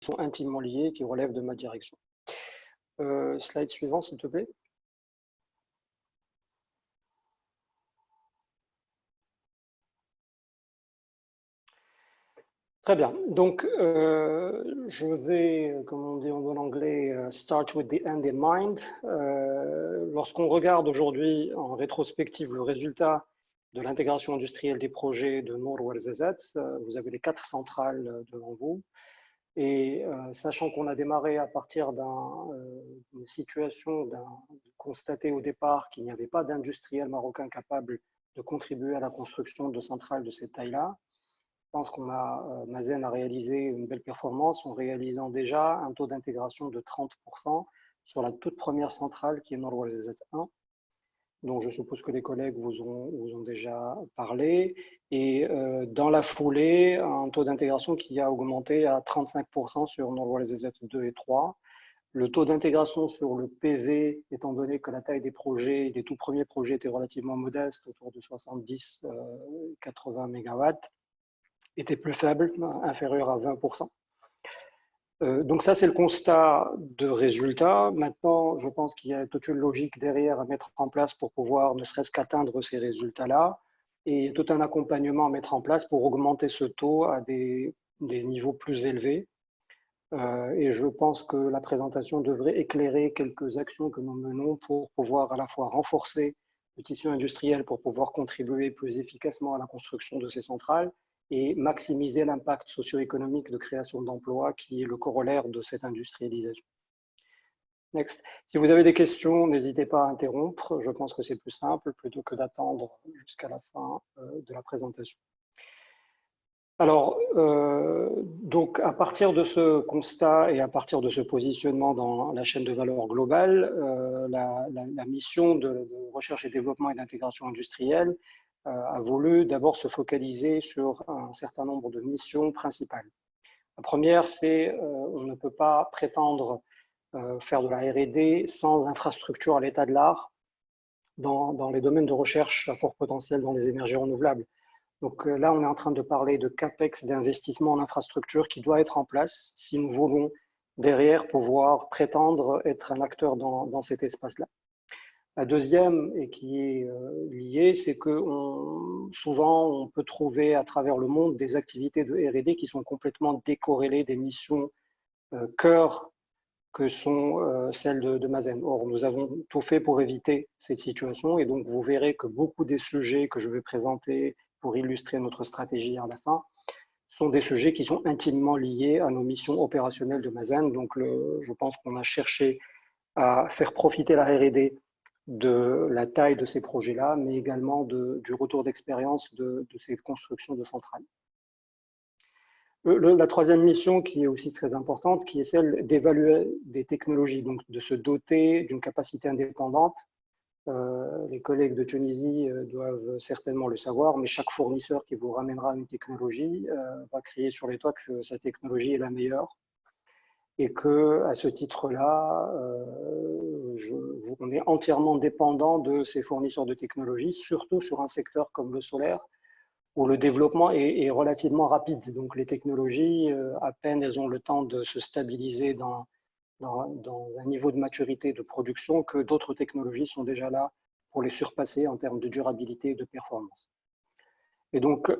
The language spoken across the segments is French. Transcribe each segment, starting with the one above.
sont intimement liés, qui relèvent de ma direction. Slide suivant, s'il te plaît. Très bien. Donc, je vais, comme on dit en bon anglais, start with the end in mind. Lorsqu'on regarde aujourd'hui en rétrospective le résultat de l'intégration industrielle des projets de Noor Ouarzazate, vous avez les 4 centrales devant vous. Et sachant qu'on a démarré à partir d'une situation constatée au départ qu'il n'y avait pas d'industriel marocain capable de contribuer à la construction de centrales de cette taille-là, je pense Mazen a réalisé une belle performance en réalisant déjà un taux d'intégration de 30% sur la toute première centrale qui est Noor Ouarzazate 1, dont je suppose que les collègues vous ont déjà parlé. Et dans la foulée, un taux d'intégration qui a augmenté à 35% sur Noor Ouarzazate 2 et 3. Le taux d'intégration sur le PV, étant donné que la taille des projets, des tout premiers projets étaient relativement modestes, autour de 70-80 MW, était plus faible, inférieur à 20%. Donc ça, c'est le constat de résultat. Maintenant, je pense qu'il y a toute une logique derrière à mettre en place pour pouvoir ne serait-ce qu'atteindre ces résultats-là, et tout un accompagnement à mettre en place pour augmenter ce taux à des niveaux plus élevés. Et je pense que la présentation devrait éclairer quelques actions que nous menons pour pouvoir à la fois renforcer le tissu industriel pour pouvoir contribuer plus efficacement à la construction de ces centrales et maximiser l'impact socio-économique de création d'emplois qui est le corollaire de cette industrialisation. Next. Si vous avez des questions, n'hésitez pas à interrompre. Je pense que c'est plus simple plutôt que d'attendre jusqu'à la fin de la présentation. Alors, donc à partir de ce constat et à partir de ce positionnement dans la chaîne de valeur globale, la mission de recherche et développement et d'intégration industrielle a voulu d'abord se focaliser sur un certain nombre de missions principales. La première, c'est on ne peut pas prétendre faire de la R&D sans infrastructure à l'état de l'art dans les domaines de recherche à fort potentiel dans les énergies renouvelables. Donc là, on est en train de parler de CAPEX, d'investissement en infrastructure qui doit être en place si nous voulons derrière pouvoir prétendre être un acteur dans cet espace-là. La deuxième, et qui est liée, c'est que souvent, on peut trouver à travers le monde des activités de R&D qui sont complètement décorrélées des missions cœur que sont celles de Mazen. Or, nous avons tout fait pour éviter cette situation, et donc vous verrez que beaucoup des sujets que je vais présenter pour illustrer notre stratégie à la fin sont des sujets qui sont intimement liés à nos missions opérationnelles de Mazen. Donc, je pense qu'on a cherché à faire profiter la R&D de la taille de ces projets-là, mais également du retour d'expérience de ces constructions de centrales. La troisième mission qui est aussi très importante, qui est celle d'évaluer des technologies, donc de se doter d'une capacité indépendante. Les collègues de Tunisie doivent certainement le savoir, mais chaque fournisseur qui vous ramènera une technologie va crier sur les toits que sa technologie est la meilleure. Et qu'à ce titre-là, on est entièrement dépendant de ces fournisseurs de technologies, surtout sur un secteur comme le solaire, où le développement est relativement rapide. Donc les technologies, à peine elles ont le temps de se stabiliser dans un niveau de maturité de production, que d'autres technologies sont déjà là pour les surpasser en termes de durabilité et de performance. Et donc,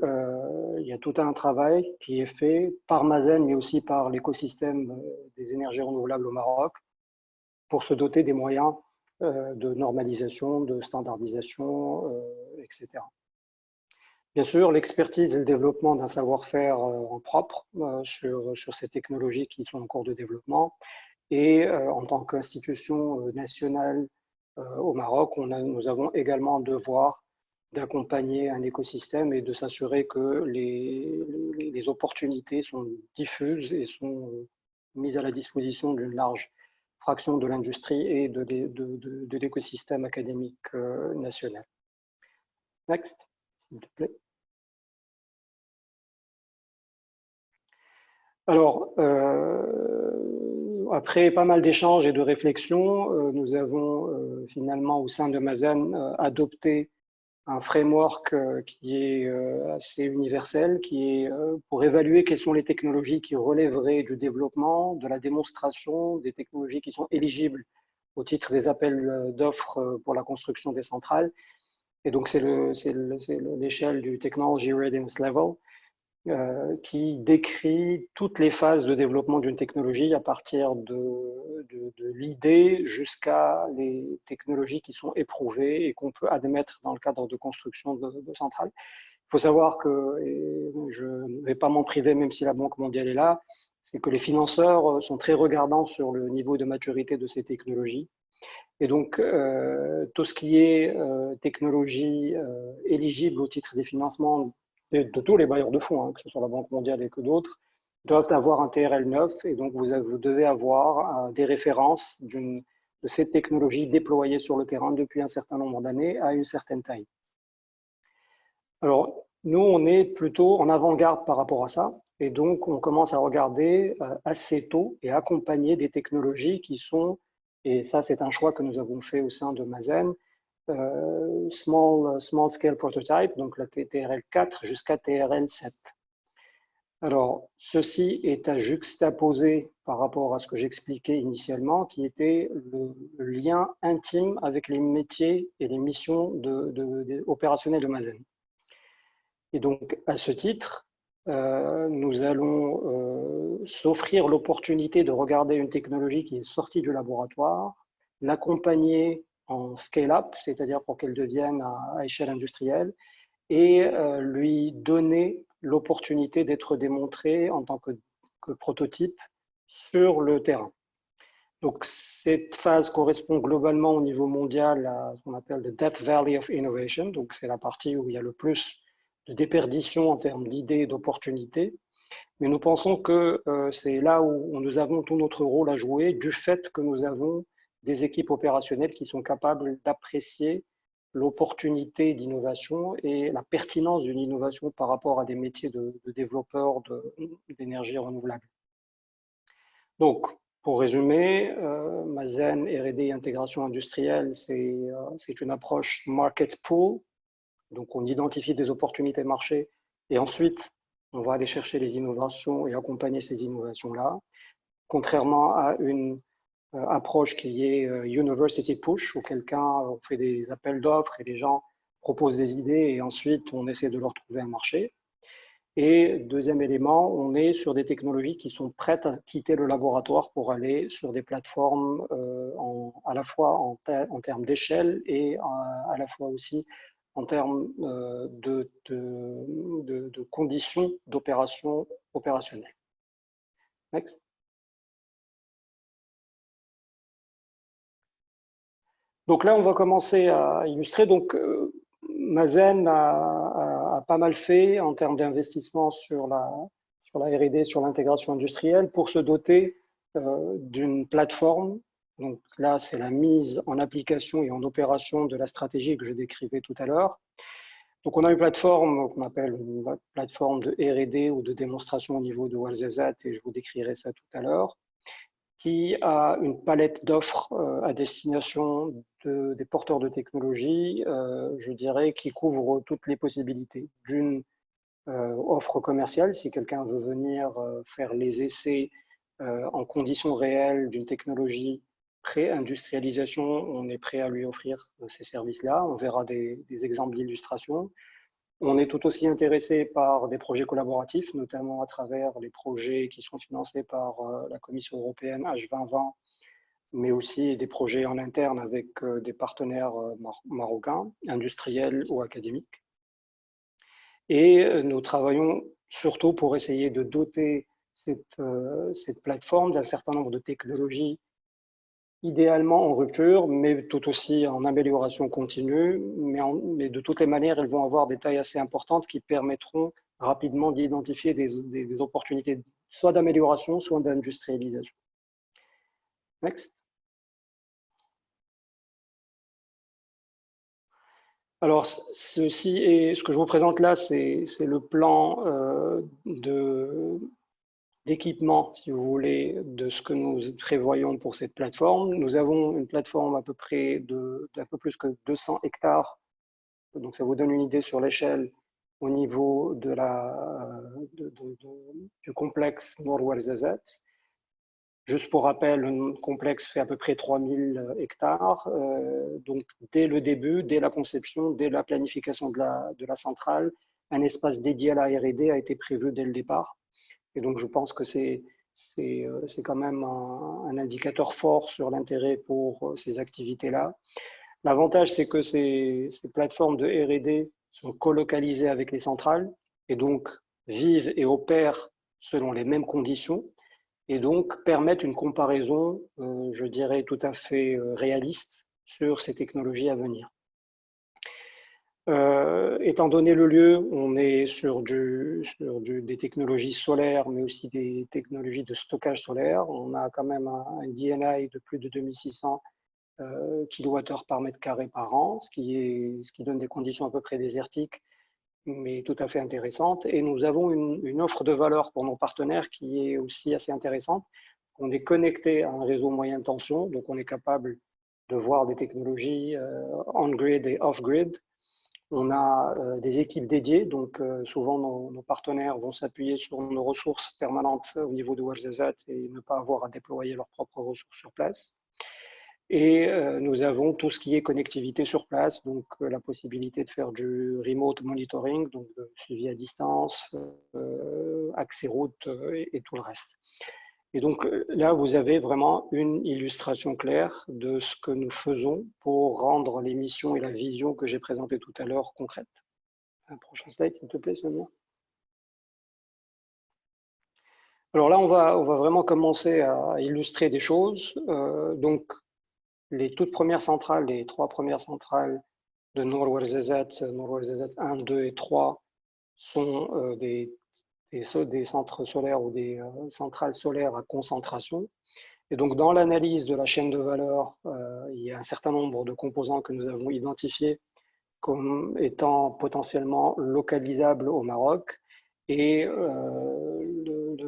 il y a tout un travail qui est fait par Mazen, mais aussi par l'écosystème des énergies renouvelables au Maroc, pour se doter des moyens de normalisation, de standardisation, etc. Bien sûr, l'expertise et le développement d'un savoir-faire en propre sur ces technologies qui sont en cours de développement. Et en tant qu'institution nationale au Maroc, nous avons également un devoir d'accompagner un écosystème et de s'assurer que les opportunités sont diffuses et sont mises à la disposition d'une large fraction de l'industrie et de l'écosystème académique national. Next, s'il te plaît. Alors, après pas mal d'échanges et de réflexions, nous avons finalement au sein de Mazen adopté un framework qui est assez universel, qui est pour évaluer quelles sont les technologies qui relèveraient du développement, de la démonstration, des technologies qui sont éligibles au titre des appels d'offres pour la construction des centrales. Et donc, c'est l'échelle du Technology Readiness Level qui décrit toutes les phases de développement d'une technologie à partir de l'idée jusqu'à les technologies qui sont éprouvées et qu'on peut admettre dans le cadre de construction de centrales. Il faut savoir que, et je ne vais pas m'en priver même si la Banque mondiale est là, c'est que les financeurs sont très regardants sur le niveau de maturité de ces technologies. Et donc, tout ce qui est technologie éligible au titre des financements de tous les bailleurs de fonds, hein, que ce soit la Banque mondiale et que d'autres, doivent avoir un TRL 9 et donc vous devez avoir des références de ces technologies déployées sur le terrain depuis un certain nombre d'années à une certaine taille. Alors, nous, on est plutôt en avant-garde par rapport à ça et donc on commence à regarder assez tôt et accompagner des technologies qui sont, et ça c'est un choix que nous avons fait au sein de Mazen, small scale prototype, donc la TRL 4 jusqu'à TRL 7. Alors, ceci est à juxtaposer par rapport à ce que j'expliquais initialement, qui était le lien intime avec les métiers et les missions opérationnelles de Mazen. Et donc, à ce titre, nous allons s'offrir l'opportunité de regarder une technologie qui est sortie du laboratoire, l'accompagner en scale-up, c'est-à-dire pour qu'elle devienne à échelle industrielle, et lui donner l'opportunité d'être démontrée en tant que prototype sur le terrain. Donc, cette phase correspond globalement au niveau mondial à ce qu'on appelle le Death Valley of Innovation. Donc, c'est la partie où il y a le plus de déperdition en termes d'idées et d'opportunités. Mais nous pensons que c'est là où nous avons tout notre rôle à jouer du fait que nous avons des équipes opérationnelles qui sont capables d'apprécier l'opportunité d'innovation et la pertinence d'une innovation par rapport à des métiers de développeurs d'énergie renouvelable. Donc, pour résumer, Mazen, R&D et intégration industrielle, c'est une approche market pull. Donc, on identifie des opportunités marché et ensuite, on va aller chercher les innovations et accompagner ces innovations-là. Contrairement à une approche qui est university push, où on fait des appels d'offres et les gens proposent des idées et ensuite on essaie de leur trouver un marché. Et deuxième élément, on est sur des technologies qui sont prêtes à quitter le laboratoire pour aller sur des plateformes à la fois en termes d'échelle et à la fois aussi en termes de conditions d'opération opérationnelle. Next. Donc là, on va commencer à illustrer. Donc, Mazen a pas mal fait en termes d'investissement sur la R&D, sur l'intégration industrielle pour se doter d'une plateforme. Donc là, c'est la mise en application et en opération de la stratégie que je décrivais tout à l'heure. Donc, on a une plateforme qu'on appelle une plateforme de R&D ou de démonstration au niveau de Ouarzazate et je vous décrirai ça tout à l'heure, qui a une palette d'offres à destination des porteurs de technologie, je dirais, qui couvre toutes les possibilités. D'une offre commerciale, si quelqu'un veut venir faire les essais en conditions réelles d'une technologie pré-industrialisation, on est prêt à lui offrir ces services-là. On verra des exemples d'illustration. On est tout aussi intéressé par des projets collaboratifs, notamment à travers les projets qui sont financés par la Commission européenne H2020, mais aussi des projets en interne avec des partenaires marocains, industriels ou académiques. Et nous travaillons surtout pour essayer de doter cette plateforme d'un certain nombre de technologies idéalement en rupture, mais tout aussi en amélioration continue. Mais de toutes les manières, elles vont avoir des tailles assez importantes qui permettront rapidement d'identifier des opportunités soit d'amélioration, soit d'industrialisation. Next. Alors, ce que je vous présente là, c'est le plan d'équipement, si vous voulez, de ce que nous prévoyons pour cette plateforme. Nous avons une plateforme à peu près d'un peu plus que 200 hectares Donc, ça vous donne une idée sur l'échelle au niveau de du complexe Noor Ouarzazate. Juste pour rappel, le complexe fait à peu près 3000 hectares. Donc, dès le début, dès la conception, dès la planification de la centrale, un espace dédié à la R&D a été prévu dès le départ. Et donc, je pense que c'est quand même un indicateur fort sur l'intérêt pour ces activités-là. L'avantage, c'est que ces plateformes de R&D sont colocalisées avec les centrales et donc vivent et opèrent selon les mêmes conditions et donc permettent une comparaison, je dirais, tout à fait réaliste sur ces technologies à venir. Étant donné le lieu, on est sur des technologies solaires, mais aussi des technologies de stockage solaire. On a quand même un DNI de plus de 2600 kWh par mètre carré par an, ce qui donne des conditions à peu près désertiques, mais tout à fait intéressantes. Et nous avons une offre de valeur pour nos partenaires qui est aussi assez intéressante. On est connecté à un réseau moyenne tension, donc on est capable de voir des technologies on-grid et off-grid. On a des équipes dédiées, donc souvent nos partenaires vont s'appuyer sur nos ressources permanentes au niveau de Ouarzazate et ne pas avoir à déployer leurs propres ressources sur place. Et nous avons tout ce qui est connectivité sur place, donc la possibilité de faire du remote monitoring, donc de suivi à distance, accès route et tout le reste. Et donc là, vous avez vraiment une illustration claire de ce que nous faisons pour rendre les missions et la vision que j'ai présentée tout à l'heure concrètes. Un prochain slide, s'il te plaît, Sonia. Alors là, on va vraiment commencer à illustrer des choses. Donc, les toutes premières centrales, les 3 premières centrales de Noor Ouarzazate 1, 2 et 3, sont des centres solaires ou des centrales solaires à concentration. Et donc, dans l'analyse de la chaîne de valeur, il y a un certain nombre de composants que nous avons identifiés comme étant potentiellement localisables au Maroc. Et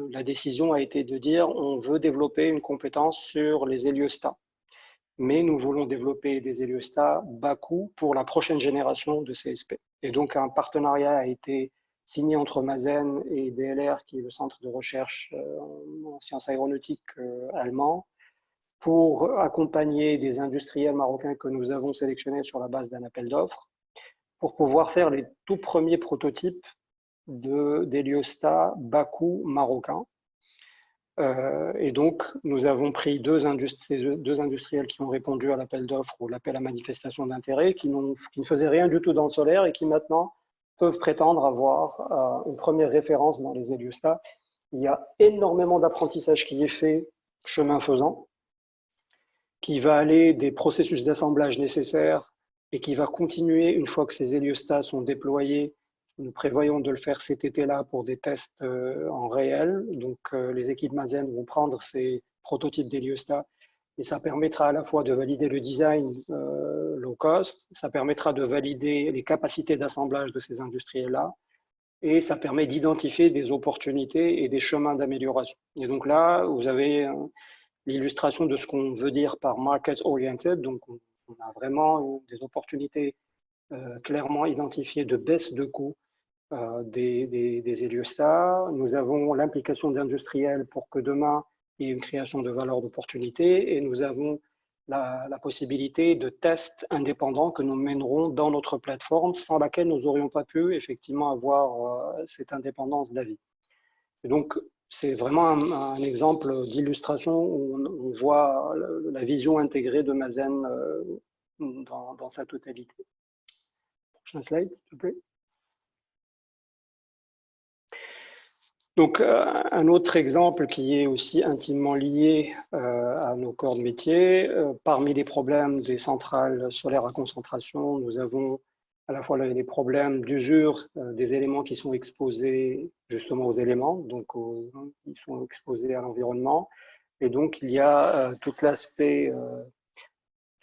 la décision a été de dire on veut développer une compétence sur les héliostats. Mais nous voulons développer des héliostats bas coût pour la prochaine génération de CSP. Et donc, un partenariat a été signé entre Mazen et DLR, qui est le centre de recherche en sciences aéronautiques allemand, pour accompagner des industriels marocains que nous avons sélectionnés sur la base d'un appel d'offres, pour pouvoir faire les tout premiers prototypes d'héliostats bas coût marocains. Et donc, nous avons pris deux industriels qui ont répondu à l'appel d'offres ou l'appel à manifestation d'intérêt, qui ne faisaient rien du tout dans le solaire et qui maintenant peuvent prétendre avoir une première référence dans les héliostats. Il y a énormément d'apprentissage qui est fait chemin faisant, qui va aller des processus d'assemblage nécessaires et qui va continuer une fois que ces héliostats sont déployés. Nous prévoyons de le faire cet été-là pour des tests en réel. Donc, les équipes Mazen vont prendre ces prototypes d'héliostats et ça permettra à la fois de valider le design low cost, ça permettra de valider les capacités d'assemblage de ces industriels-là et ça permet d'identifier des opportunités et des chemins d'amélioration. Et donc là, vous avez l'illustration de ce qu'on veut dire par market oriented. Donc, on a vraiment des opportunités clairement identifiées de baisse de coûts des héliostats. Nous avons l'implication d'industriels pour que demain, il y ait une création de valeur d'opportunité et nous avons la possibilité de tests indépendants que nous mènerons dans notre plateforme sans laquelle nous n'aurions pas pu effectivement avoir cette indépendance d'avis. Et donc, c'est vraiment un exemple d'illustration où on voit la vision intégrée de Mazen dans sa totalité. Prochain slide, s'il te plaît. Donc, un autre exemple qui est aussi intimement lié à nos corps de métier, parmi les problèmes des centrales solaires à concentration, nous avons à la fois les problèmes d'usure des éléments qui sont exposés justement aux éléments, donc ils sont exposés à l'environnement. Et donc, il y a tout l'aspect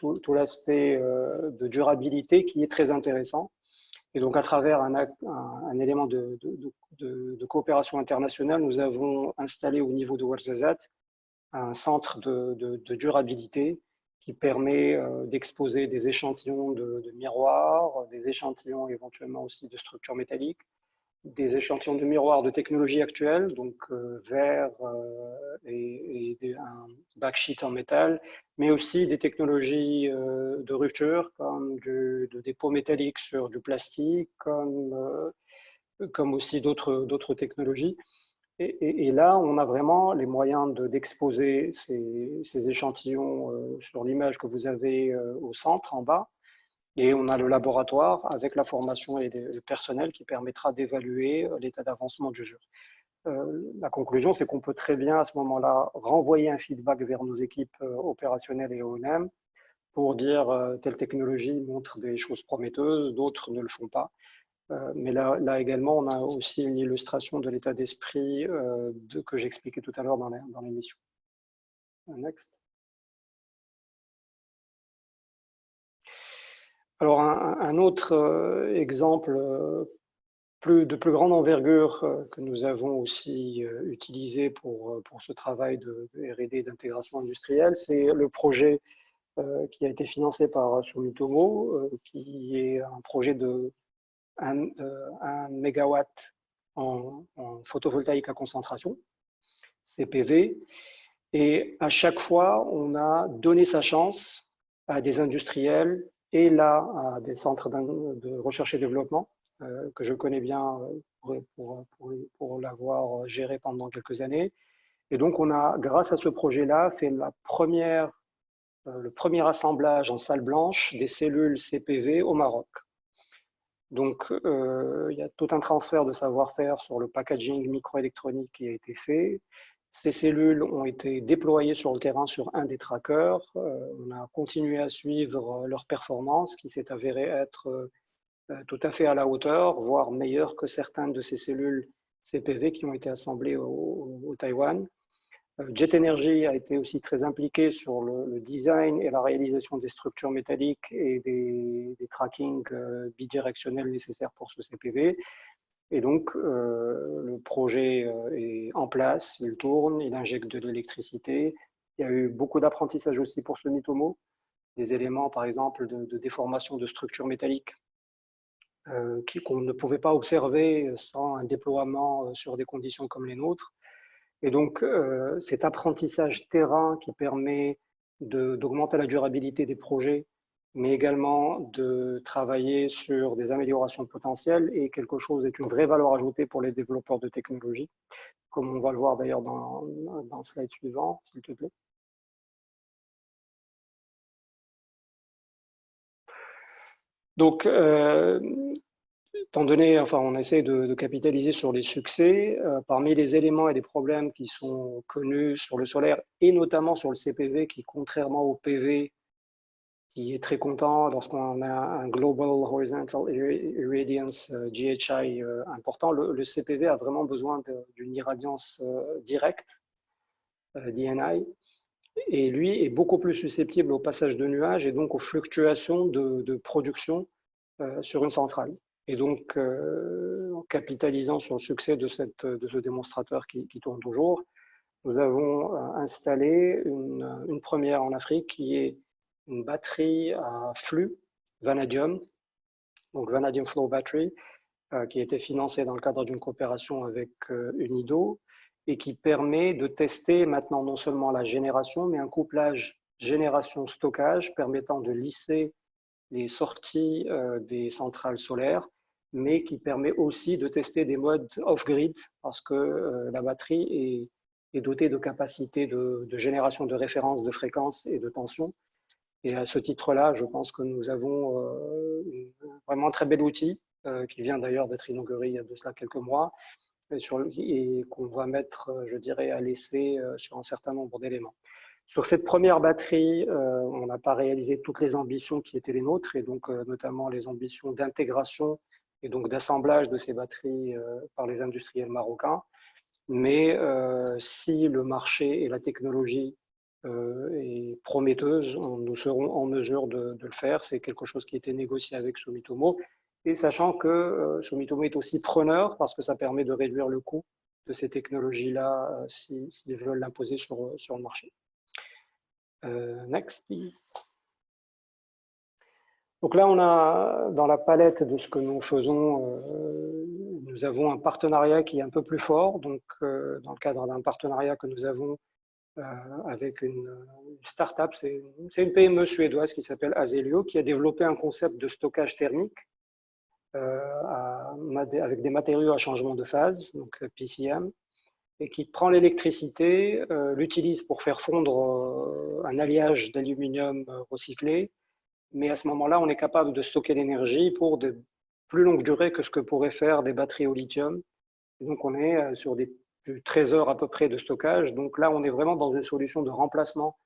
de durabilité qui est très intéressant. Et donc, à travers un élément de coopération internationale, nous avons installé au niveau de Ouarzazate un centre de durabilité qui permet d'exposer des échantillons de miroirs, des échantillons éventuellement aussi de structures métalliques, des échantillons de miroirs de technologies actuelles, donc verre et un backsheet en métal, mais aussi des technologies de rupture, comme de dépôt métallique sur du plastique, comme aussi d'autres technologies. Et là, on a vraiment les moyens d'exposer ces échantillons sur l'image que vous avez au centre, en bas. Et on a le laboratoire avec la formation et le personnel qui permettra d'évaluer l'état d'avancement d'usure. La conclusion, c'est qu'on peut très bien à ce moment-là renvoyer un feedback vers nos équipes opérationnelles et O&M pour dire telle technologie montre des choses prometteuses, d'autres ne le font pas. Mais là également, on a aussi une illustration de l'état d'esprit que j'expliquais tout à l'heure dans l'émission. Next. Alors, un autre exemple de plus grande envergure que nous avons aussi utilisé pour ce travail de R&D d'intégration industrielle, c'est le projet qui a été financé par Sumitomo, qui est un projet de 1 mégawatt en photovoltaïque à concentration, CPV. Et à chaque fois, on a donné sa chance à des industriels et là à des centres de recherche et développement que je connais bien pour l'avoir géré pendant quelques années. Et donc, on a, grâce à ce projet-là, fait le premier assemblage en salle blanche des cellules CPV au Maroc. Donc, il y a tout un transfert de savoir-faire sur le packaging microélectronique qui a été fait. Ces cellules ont été déployées sur le terrain sur un des trackers. On a continué à suivre leur performance, qui s'est avérée être tout à fait à la hauteur, voire meilleure que certaines de ces cellules CPV qui ont été assemblées au Taïwan. Jet Energy a été aussi très impliqué sur le design et la réalisation des structures métalliques et des trackings bidirectionnels nécessaires pour ce CPV. Et donc, le projet est en place, il tourne, il injecte de l'électricité. Il y a eu beaucoup d'apprentissage aussi pour Sumitomo, des éléments, par exemple, de déformation de structures métalliques qu'on ne pouvait pas observer sans un déploiement sur des conditions comme les nôtres. Et donc, cet apprentissage terrain qui permet d'augmenter la durabilité des projets, mais également de travailler sur des améliorations potentielles est quelque chose, est une vraie valeur ajoutée pour les développeurs de technologie, comme on va le voir d'ailleurs dans le slide suivant, s'il te plaît. Donc, étant donné, enfin, on essaie de capitaliser sur les succès. Parmi les éléments et les problèmes qui sont connus sur le solaire et notamment sur le CPV, qui contrairement au PV, qui est très content lorsqu'on a un Global Horizontal Irradiance GHI important, le CPV a vraiment besoin d'une irradiance directe, DNI, et lui est beaucoup plus susceptible au passage de nuages et donc aux fluctuations de production sur une centrale. Et donc, en capitalisant sur le succès de ce démonstrateur qui tourne toujours, nous avons installé une première en Afrique qui est une batterie à flux vanadium, donc Vanadium Flow Battery, qui a été financée dans le cadre d'une coopération avec Unido et qui permet de tester maintenant non seulement la génération, mais un couplage génération-stockage permettant de lisser les sorties des centrales solaires, mais qui permet aussi de tester des modes off-grid parce que la batterie est dotée de capacités de génération de références de fréquences et de tension. Et à ce titre-là, je pense que nous avons vraiment un très bel outil qui vient d'ailleurs d'être inauguré il y a de cela quelques mois et qu'on va mettre, je dirais, à l'essai sur un certain nombre d'éléments. Sur cette première batterie, on n'a pas réalisé toutes les ambitions qui étaient les nôtres, et donc notamment les ambitions d'intégration et donc d'assemblage de ces batteries par les industriels marocains. Mais si le marché et la technologie est prometteuse, nous serons en mesure de le faire. C'est quelque chose qui a été négocié avec Sumitomo, et sachant que Sumitomo est aussi preneur parce que ça permet de réduire le coût de ces technologies-là s'ils veulent l'imposer sur le marché. Next, please. Donc là, on a dans la palette de ce que nous faisons, nous avons un partenariat qui est un peu plus fort. Donc, dans le cadre d'un partenariat que nous avons avec une start-up, c'est une PME suédoise qui s'appelle Azelio, qui a développé un concept de stockage thermique avec des matériaux à changement de phase, donc PCM, et qui prend l'électricité, l'utilise pour faire fondre un alliage d'aluminium recyclé. Mais à ce moment-là, on est capable de stocker l'énergie pour de plus longues durées que ce que pourraient faire des batteries au lithium. Et donc, on est sur des 13 heures à peu près de stockage. Donc là, on est vraiment dans une solution de remplacement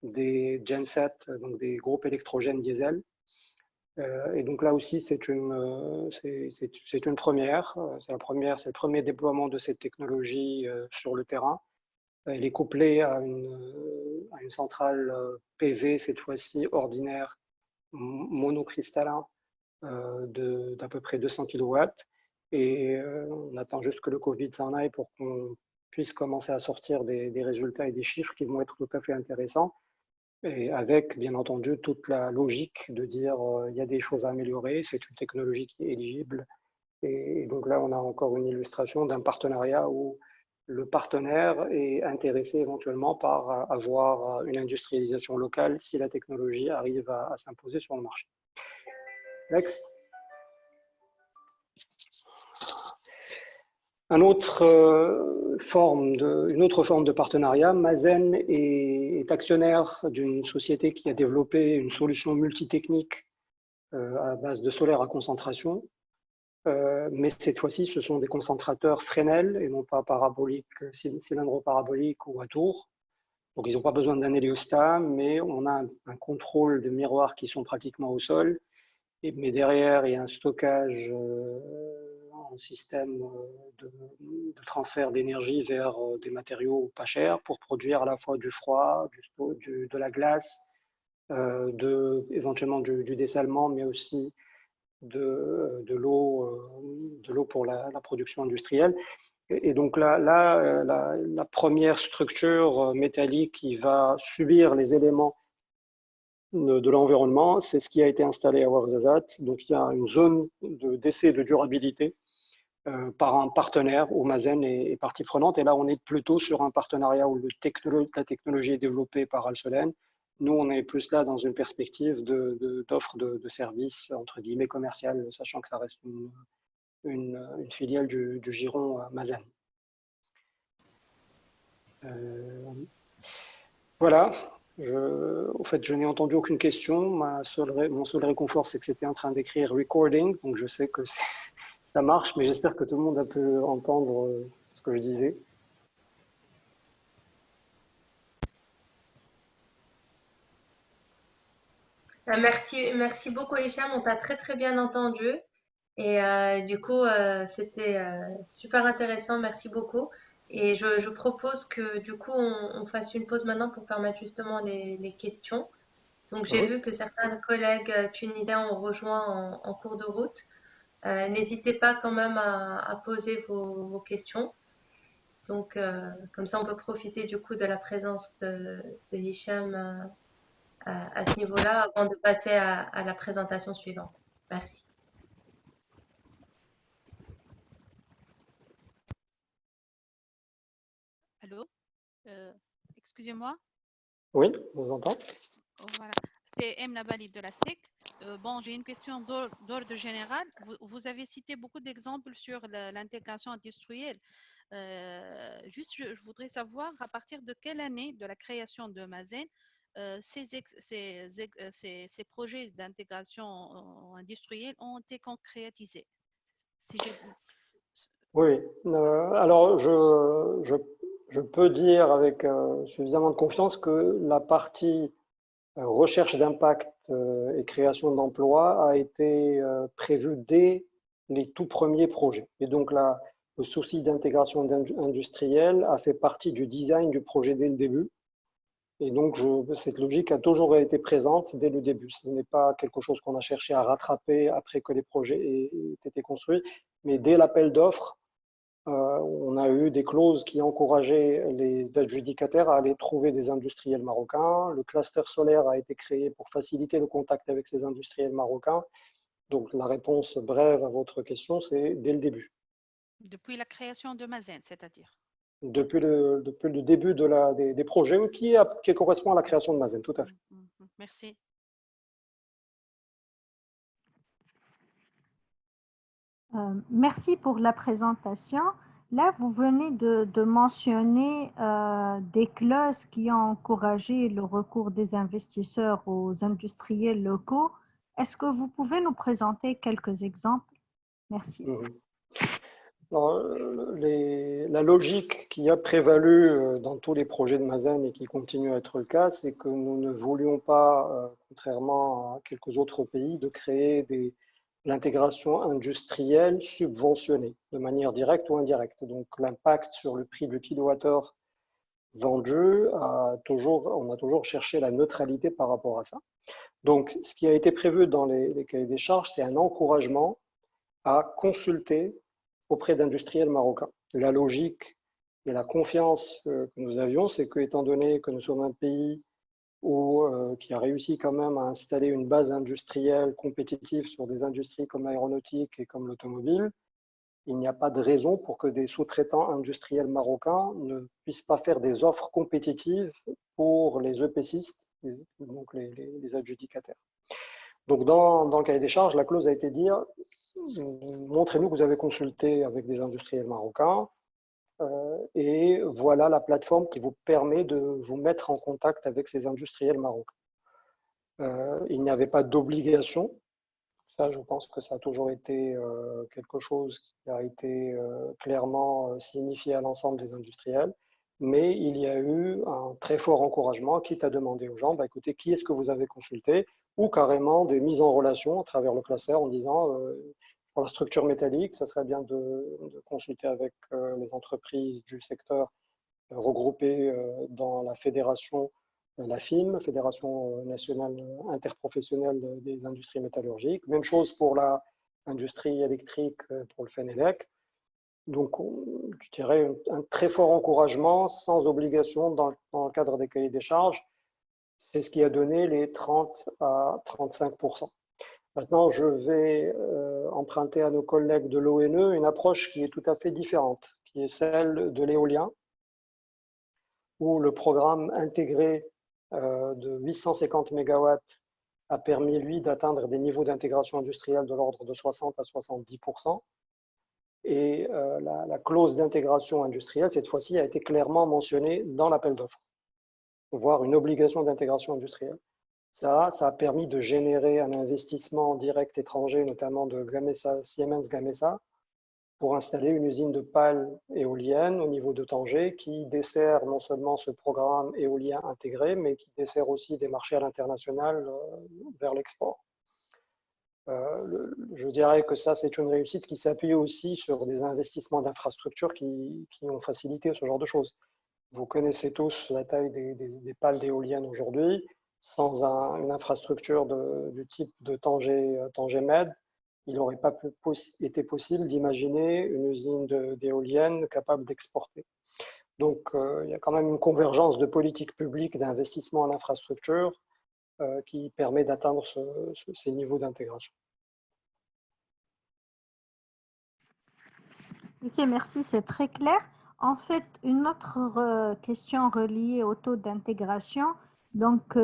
des gensets, donc des groupes électrogènes diesel. Et donc là aussi, c'est une première. C'est le premier déploiement de cette technologie sur le terrain. Elle est couplée à une centrale PV, cette fois-ci ordinaire, monocristallin, d'à peu près 200 kW. Et on attend juste que le Covid s'en aille pour qu'on puisse commencer à sortir des résultats et des chiffres qui vont être tout à fait intéressants. Et avec, bien entendu, toute la logique de dire il y a des choses à améliorer, c'est une technologie qui est éligible. Et donc là, on a encore une illustration d'un partenariat où le partenaire est intéressé éventuellement par avoir une industrialisation locale si la technologie arrive à s'imposer sur le marché. Next. Une autre forme de partenariat, Mazen est actionnaire d'une société qui a développé une solution multitechnique à base de solaire à concentration. Mais cette fois-ci, ce sont des concentrateurs Fresnel et non pas paraboliques, cylindro-paraboliques ou à tour. Donc, ils n'ont pas besoin d'un héliostat, mais on a un contrôle de miroirs qui sont pratiquement au sol. Mais derrière, il y a un stockage en système de transfert d'énergie vers des matériaux pas chers pour produire à la fois du froid, de la glace, éventuellement du dessalement, mais aussi de l'eau pour la production industrielle. Et donc là, la première structure métallique qui va subir les éléments de l'environnement, c'est ce qui a été installé à Ouarzazate. Donc il y a une zone d'essai de durabilité par un partenaire où Mazen est partie prenante. Et là, on est plutôt sur un partenariat où la technologie est développée par Alselen. Nous, on est plus là dans une perspective d'offre de services, entre guillemets, commerciales, sachant que ça reste une filiale du giron Mazen. Voilà. Au fait, je n'ai entendu aucune question. Mon seul réconfort, c'est que c'était en train d'écrire recording, donc je sais que ça marche, mais j'espère que tout le monde a pu entendre ce que je disais. Merci beaucoup Hicham, on t'a très bien entendu et du coup c'était super intéressant, merci beaucoup. Et je propose que du coup on fasse une pause maintenant pour permettre justement les questions. Donc j'ai Oui. vu que certains collègues tunisiens ont rejoint en cours de route. N'hésitez pas quand même à poser vos questions. Donc comme ça on peut profiter du coup de la présence de Hicham à ce niveau-là avant de passer à la présentation suivante. Merci. Allô? Excusez-moi. Oui, on vous entend. Voilà. C'est M. Nabali de la STEC. Bon, j'ai une question d'ordre général. Vous avez cité beaucoup d'exemples sur l'intégration industrielle. Juste, je voudrais savoir à partir de quelle année de la création de Mazen ces projets d'intégration industrielle ont été concrétisés. Si Oui. Alors, je peux dire avec suffisamment de confiance que la partie recherche d'impact et création d'emplois a été prévue dès les tout premiers projets. Et donc là, le souci d'intégration industrielle a fait partie du design du projet dès le début. Et donc, cette logique a toujours été présente dès le début. Ce n'est pas quelque chose qu'on a cherché à rattraper après que les projets aient été construits, mais dès l'appel d'offres, On a eu des clauses qui encourageaient les adjudicataires à aller trouver des industriels marocains. Le cluster solaire a été créé pour faciliter le contact avec ces industriels marocains. Donc la réponse brève à votre question, c'est dès le début. Depuis la création de Mazen, c'est-à-dire? Depuis le début des projets qui correspond à la création de Mazen, tout à fait. Merci. Merci pour la présentation. Là, vous venez de mentionner des clauses qui ont encouragé le recours des investisseurs aux industriels locaux. Est-ce que vous pouvez nous présenter quelques exemples? Merci. Alors, la logique qui a prévalu dans tous les projets de Mazen et qui continue à être le cas, c'est que nous ne voulions pas, contrairement à quelques autres pays, de créer l'intégration industrielle subventionnée, de manière directe ou indirecte. Donc l'impact sur le prix du kilowattheure vendu, on a toujours cherché la neutralité par rapport à ça. Donc ce qui a été prévu dans les cahiers des charges, c'est un encouragement à consulter auprès d'industriels marocains. La logique et la confiance que nous avions, c'est que, étant donné que nous sommes un pays qui a réussi quand même à installer une base industrielle compétitive sur des industries comme l'aéronautique et comme l'automobile, il n'y a pas de raison pour que des sous-traitants industriels marocains ne puissent pas faire des offres compétitives pour les EPCistes, donc les adjudicataires. Donc dans le cahier des charges, la clause a été de dire montrez-nous que vous avez consulté avec des industriels marocains et voilà la plateforme qui vous permet de vous mettre en contact avec ces industriels marocains. Il n'y avait pas d'obligation. Ça, je pense que ça a toujours été quelque chose qui a été clairement signifié à l'ensemble des industriels. Mais il y a eu un très fort encouragement, quitte à demander aux gens, bah, écoutez, qui est-ce que vous avez consulté? Ou carrément des mises en relation à travers le cluster en disant, pour la structure métallique, ça serait bien de consulter avec les entreprises du secteur regroupées dans la fédération, la FIM, Fédération nationale interprofessionnelle des industries métallurgiques. Même chose pour l'industrie électrique, pour le FENELEC. Donc, je dirais un très fort encouragement, sans obligation dans le cadre des cahiers des charges. C'est ce qui a donné les 30 à 35%. Maintenant, je vais emprunter à nos collègues de l'ONE une approche qui est tout à fait différente, qui est celle de l'éolien, où le programme intégré de 850 MW a permis, lui, d'atteindre des niveaux d'intégration industrielle de l'ordre de 60 à 70%. Et la clause d'intégration industrielle, cette fois-ci, a été clairement mentionnée dans l'appel d'offres, voire une obligation d'intégration industrielle. Ça a permis de générer un investissement direct étranger, notamment de Gamesa, Siemens Gamesa, pour installer une usine de pales éoliennes au niveau de Tanger qui dessert non seulement ce programme éolien intégré, mais qui dessert aussi des marchés à l'international vers l'export. Je dirais que ça, c'est une réussite qui s'appuie aussi sur des investissements d'infrastructures qui ont facilité ce genre de choses. Vous connaissez tous la taille des pales d'éoliennes aujourd'hui. Sans une infrastructure du type de Tanger Med, il n'aurait pas été possible d'imaginer une usine d'éoliennes capable d'exporter. Donc, il y a quand même une convergence de politique publique d'investissement en infrastructure qui permet d'atteindre ces niveaux d'intégration. Ok, merci, c'est très clair. En fait, une autre question reliée au taux d'intégration. Donc,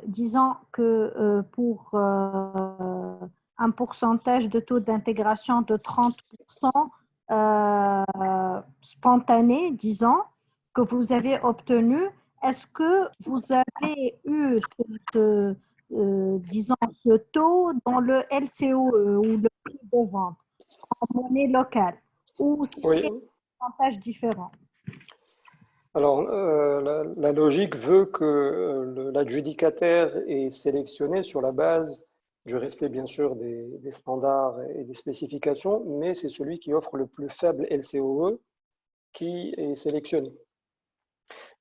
disons que pour un pourcentage de taux d'intégration de 30% spontané, disons, que vous avez obtenu, est-ce que vous avez eu disons, ce taux dans le LCOE ou le prix de vente en monnaie locale ou c'est Oui. un pourcentage différent? Alors, la logique veut que l'adjudicataire est sélectionné sur la base du respect, bien sûr, des standards et des spécifications, mais c'est celui qui offre le plus faible LCOE qui est sélectionné.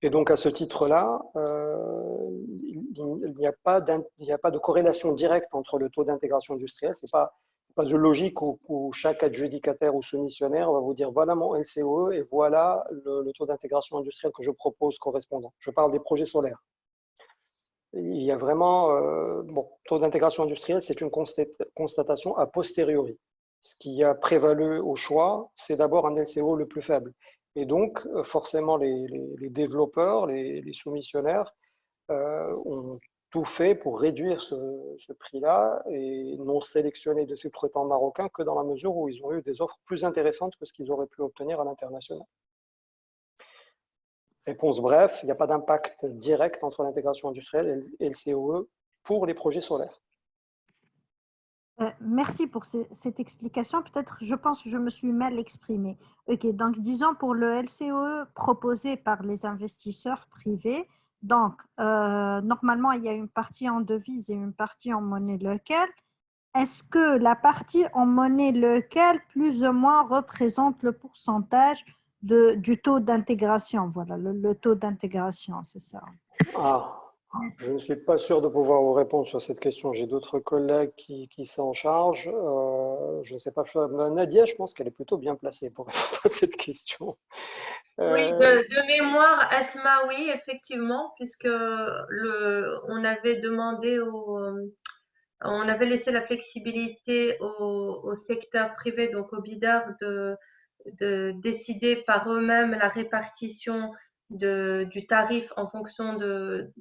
Et donc, à ce titre-là, il n'y a pas de corrélation directe entre le taux d'intégration industrielle. Ce n'est pas pas une logique où chaque adjudicataire ou soumissionnaire va vous dire voilà mon LCOE et voilà le taux d'intégration industrielle que je propose correspondant. Je parle des projets solaires. Il y a vraiment, taux d'intégration industrielle, c'est une constatation a posteriori. Ce qui a prévalu au choix, c'est d'abord un LCO le plus faible. Et donc, forcément, les développeurs, les soumissionnaires ont tout fait pour réduire ce prix-là et n'ont sélectionné de ces sous-traitants marocains que dans la mesure où ils ont eu des offres plus intéressantes que ce qu'ils auraient pu obtenir à l'international. Réponse bref, il n'y a pas d'impact direct entre l'intégration industrielle et le COE pour les projets solaires. Merci pour cette explication. Peut-être, je pense que je me suis mal exprimée. Ok, donc disons pour le LCOE proposé par les investisseurs privés, donc normalement il y a une partie en devise et une partie en monnaie locale. Est-ce que la partie en monnaie locale plus ou moins représente le pourcentage du taux d'intégration? Voilà, le taux d'intégration, c'est ça. Je ne suis pas sûr de pouvoir vous répondre sur cette question. J'ai d'autres collègues qui s'en chargent. Je ne sais pas. Nadia, je pense qu'elle est plutôt bien placée pour répondre à cette question. Oui, de mémoire, Asma, oui, effectivement, puisque on avait demandé on avait laissé la flexibilité au secteur privé, donc aux bidders, de décider par eux-mêmes la répartition du tarif en fonction de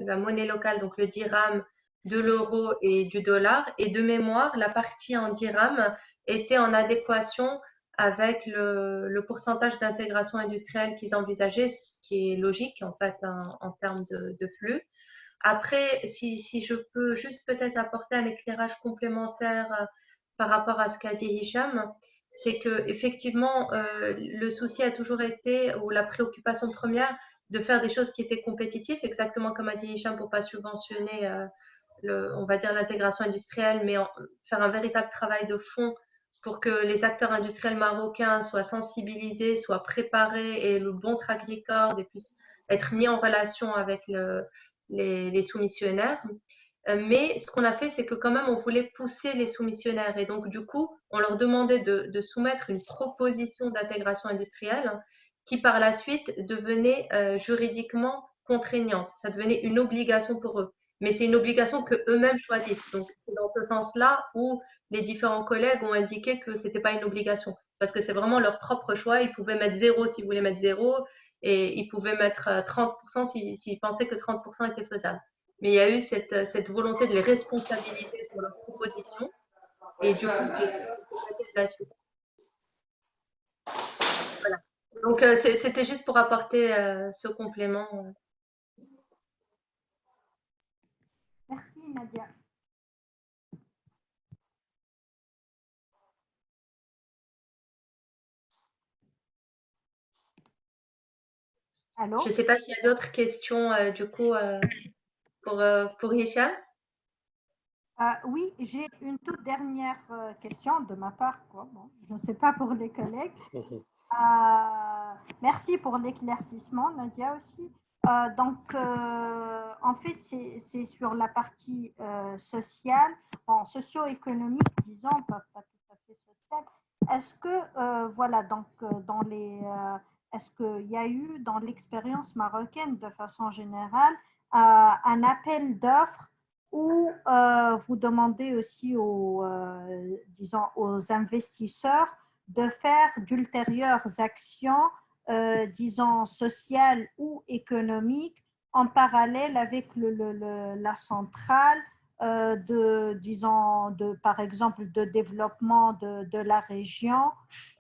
la monnaie locale, donc le dirham, de l'euro et du dollar. Et de mémoire, la partie en dirham était en adéquation avec le pourcentage d'intégration industrielle qu'ils envisageaient, ce qui est logique en fait en termes de flux. Après, si je peux juste peut-être apporter un éclairage complémentaire par rapport à ce qu'a dit Hicham, c'est que effectivement, le souci a toujours été, ou la préoccupation première, de faire des choses qui étaient compétitives, exactement comme a dit Hicham, pour pas subventionner, on va dire, l'intégration industrielle, mais faire un véritable travail de fond pour que les acteurs industriels marocains soient sensibilisés, soient préparés et le bon track record et puissent être mis en relation avec les soumissionnaires. Mais ce qu'on a fait, c'est que quand même, on voulait pousser les soumissionnaires. Et donc, du coup, on leur demandait de soumettre une proposition d'intégration industrielle qui, par la suite, devenait juridiquement contraignante. Ça devenait une obligation pour eux. Mais c'est une obligation qu'eux-mêmes choisissent. Donc, c'est dans ce sens-là où les différents collègues ont indiqué que ce n'était pas une obligation. Parce que c'est vraiment leur propre choix. Ils pouvaient mettre 0 s'ils voulaient mettre 0 et ils pouvaient mettre 30% s'ils pensaient que 30% était faisable. Mais il y a eu cette volonté de les responsabiliser sur leurs propositions et du coup, c'est passé de la suite. Voilà. Donc, c'était juste pour apporter ce complément. Merci Nadia. Allô? Je ne sais pas s'il y a d'autres questions du coup pour Hicham. Oui, j'ai une toute dernière question de ma part. Bon, je ne sais pas pour les collègues. Merci pour l'éclaircissement, Nadia aussi. Donc, en fait, c'est sur la partie sociale, socio-économique, disons, pas tout à fait sociale. Est-ce que, voilà, donc, est-ce qu'il y a eu dans l'expérience marocaine, de façon générale, un appel d'offres où vous demandez aussi disons, aux investisseurs de faire d'ultérieures actions, disons, sociales ou économiques en parallèle avec la centrale disons, par exemple, de développement de la région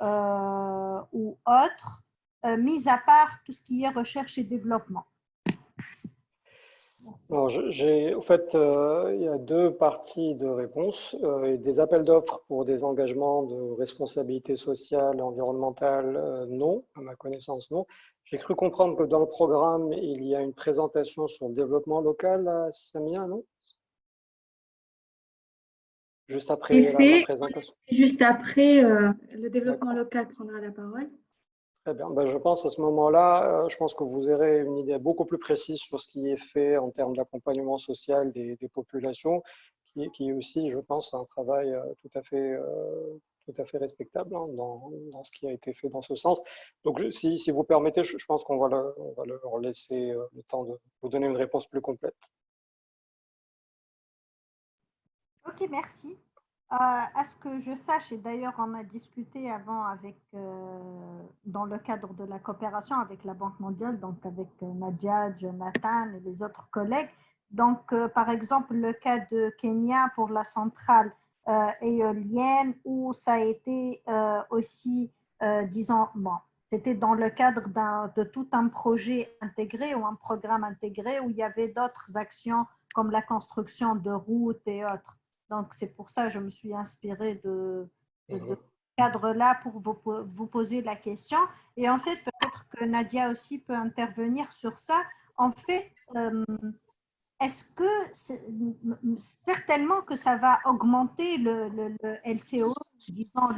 ou autre, mis à part tout ce qui est recherche et développement. Alors, en fait, il y a deux parties de réponse. Des appels d'offres pour des engagements de responsabilité sociale et environnementale, non, à ma connaissance, non. J'ai cru comprendre que dans le programme, il y a une présentation sur le développement local, Samia, non? Juste après la présentation. Juste après, le développement local prendra la parole. Très bien. Ben, je pense à ce moment-là, je pense que vous aurez une idée beaucoup plus précise sur ce qui est fait en termes d'accompagnement social des populations. qui est aussi, je pense, un travail tout à fait respectable hein, dans ce qui a été fait dans ce sens. Donc, si vous permettez, je pense qu'on va leur laisser le temps de vous donner une réponse plus complète. Ok, merci. À ce que je sache, et d'ailleurs on a discuté avant avec, dans le cadre de la coopération avec la Banque mondiale, donc avec Nadia, Jonathan et les autres collègues. Donc, par exemple, le cas de Kenya pour la centrale éolienne, où ça a été aussi, disons, bon, c'était dans le cadre de tout un projet intégré ou un programme intégré où il y avait d'autres actions comme la construction de routes et autres. Donc, c'est pour ça que je me suis inspirée de ce cadre-là pour vous poser la question. Et en fait, peut-être que Nadia aussi peut intervenir sur ça. En fait, est-ce que certainement que ça va augmenter le LCO, disons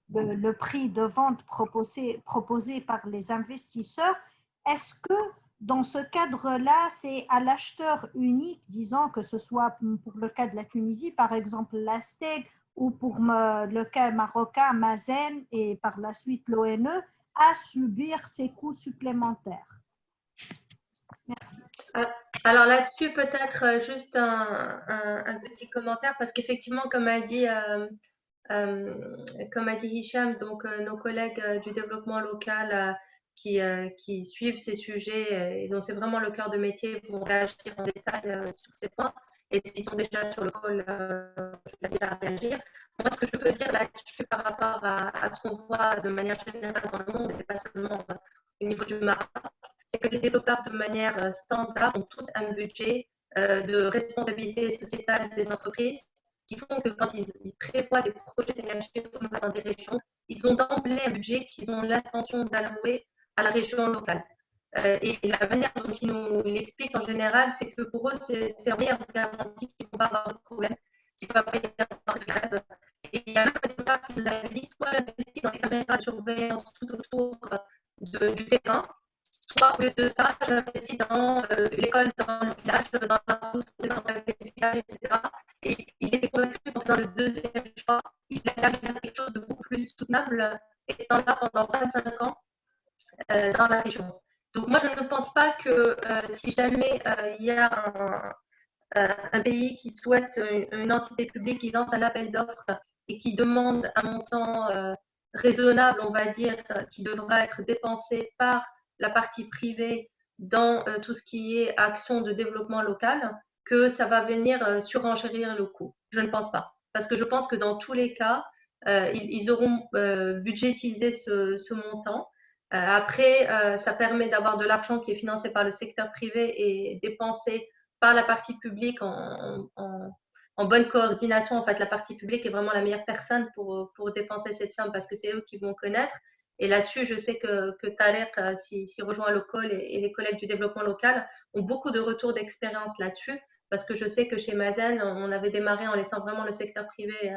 le prix de vente proposé par les investisseurs? Est-ce que dans ce cadre-là, c'est à l'acheteur unique, disons que ce soit pour le cas de la Tunisie, par exemple l'Astec, ou pour le cas marocain, Mazen, et par la suite l'ONE, à subir ces coûts supplémentaires? Merci. Alors là-dessus, peut-être juste un petit commentaire, parce qu'effectivement, comme a dit Hicham, donc nos collègues du développement local qui suivent ces sujets et dont c'est vraiment le cœur de métier vont réagir en détail sur ces points. Et s'ils sont déjà sur le call, je vais déjà réagir. Moi, ce que je peux dire là-dessus par rapport à ce qu'on voit de manière générale dans le monde et pas seulement au niveau du Maroc, c'est que les développeurs, de manière standard, ont tous un budget de responsabilité sociétale des entreprises qui font que quand ils prévoient des projets d'énergie renouvelable dans des régions, ils ont d'emblée un budget qu'ils ont l'intention d'allouer à la région locale. Et la manière dont ils nous l'expliquent en général, c'est que pour eux, c'est la meilleure garantie qu'ils ne vont pas avoir de problème, qu'ils ne vont pas avoir de grève. Et il y a même un développeur qui nous a dit soit j'investis dans les caméras de surveillance tout autour du terrain, soit au lieu de ça, j'investis dans l'école, dans le village, dans la route, pour les enfants avec les villages, etc. Et il était convaincu qu'en faisant le deuxième choix, il allait arriver à quelque chose de beaucoup plus soutenable, étant là pendant 25 ans dans la région. Donc moi, je ne pense pas que si jamais il y a un pays qui souhaite une entité publique qui lance un appel d'offres et qui demande un montant raisonnable, on va dire, qui devra être dépensé par la partie privée dans tout ce qui est action de développement local, que ça va venir surenchérir le coût. Je ne pense pas. Parce que je pense que dans tous les cas, ils auront budgétisé ce montant. Après, ça permet d'avoir de l'argent qui est financé par le secteur privé et dépensé par la partie publique en bonne coordination. En fait, la partie publique est vraiment la meilleure personne pour dépenser cette somme parce que c'est eux qui vont connaître. Et là-dessus, je sais que Tarek, s'il rejoint le call et les collègues du développement local, ont beaucoup de retours d'expérience là-dessus parce que je sais que chez Mazen, on avait démarré en laissant vraiment le secteur privé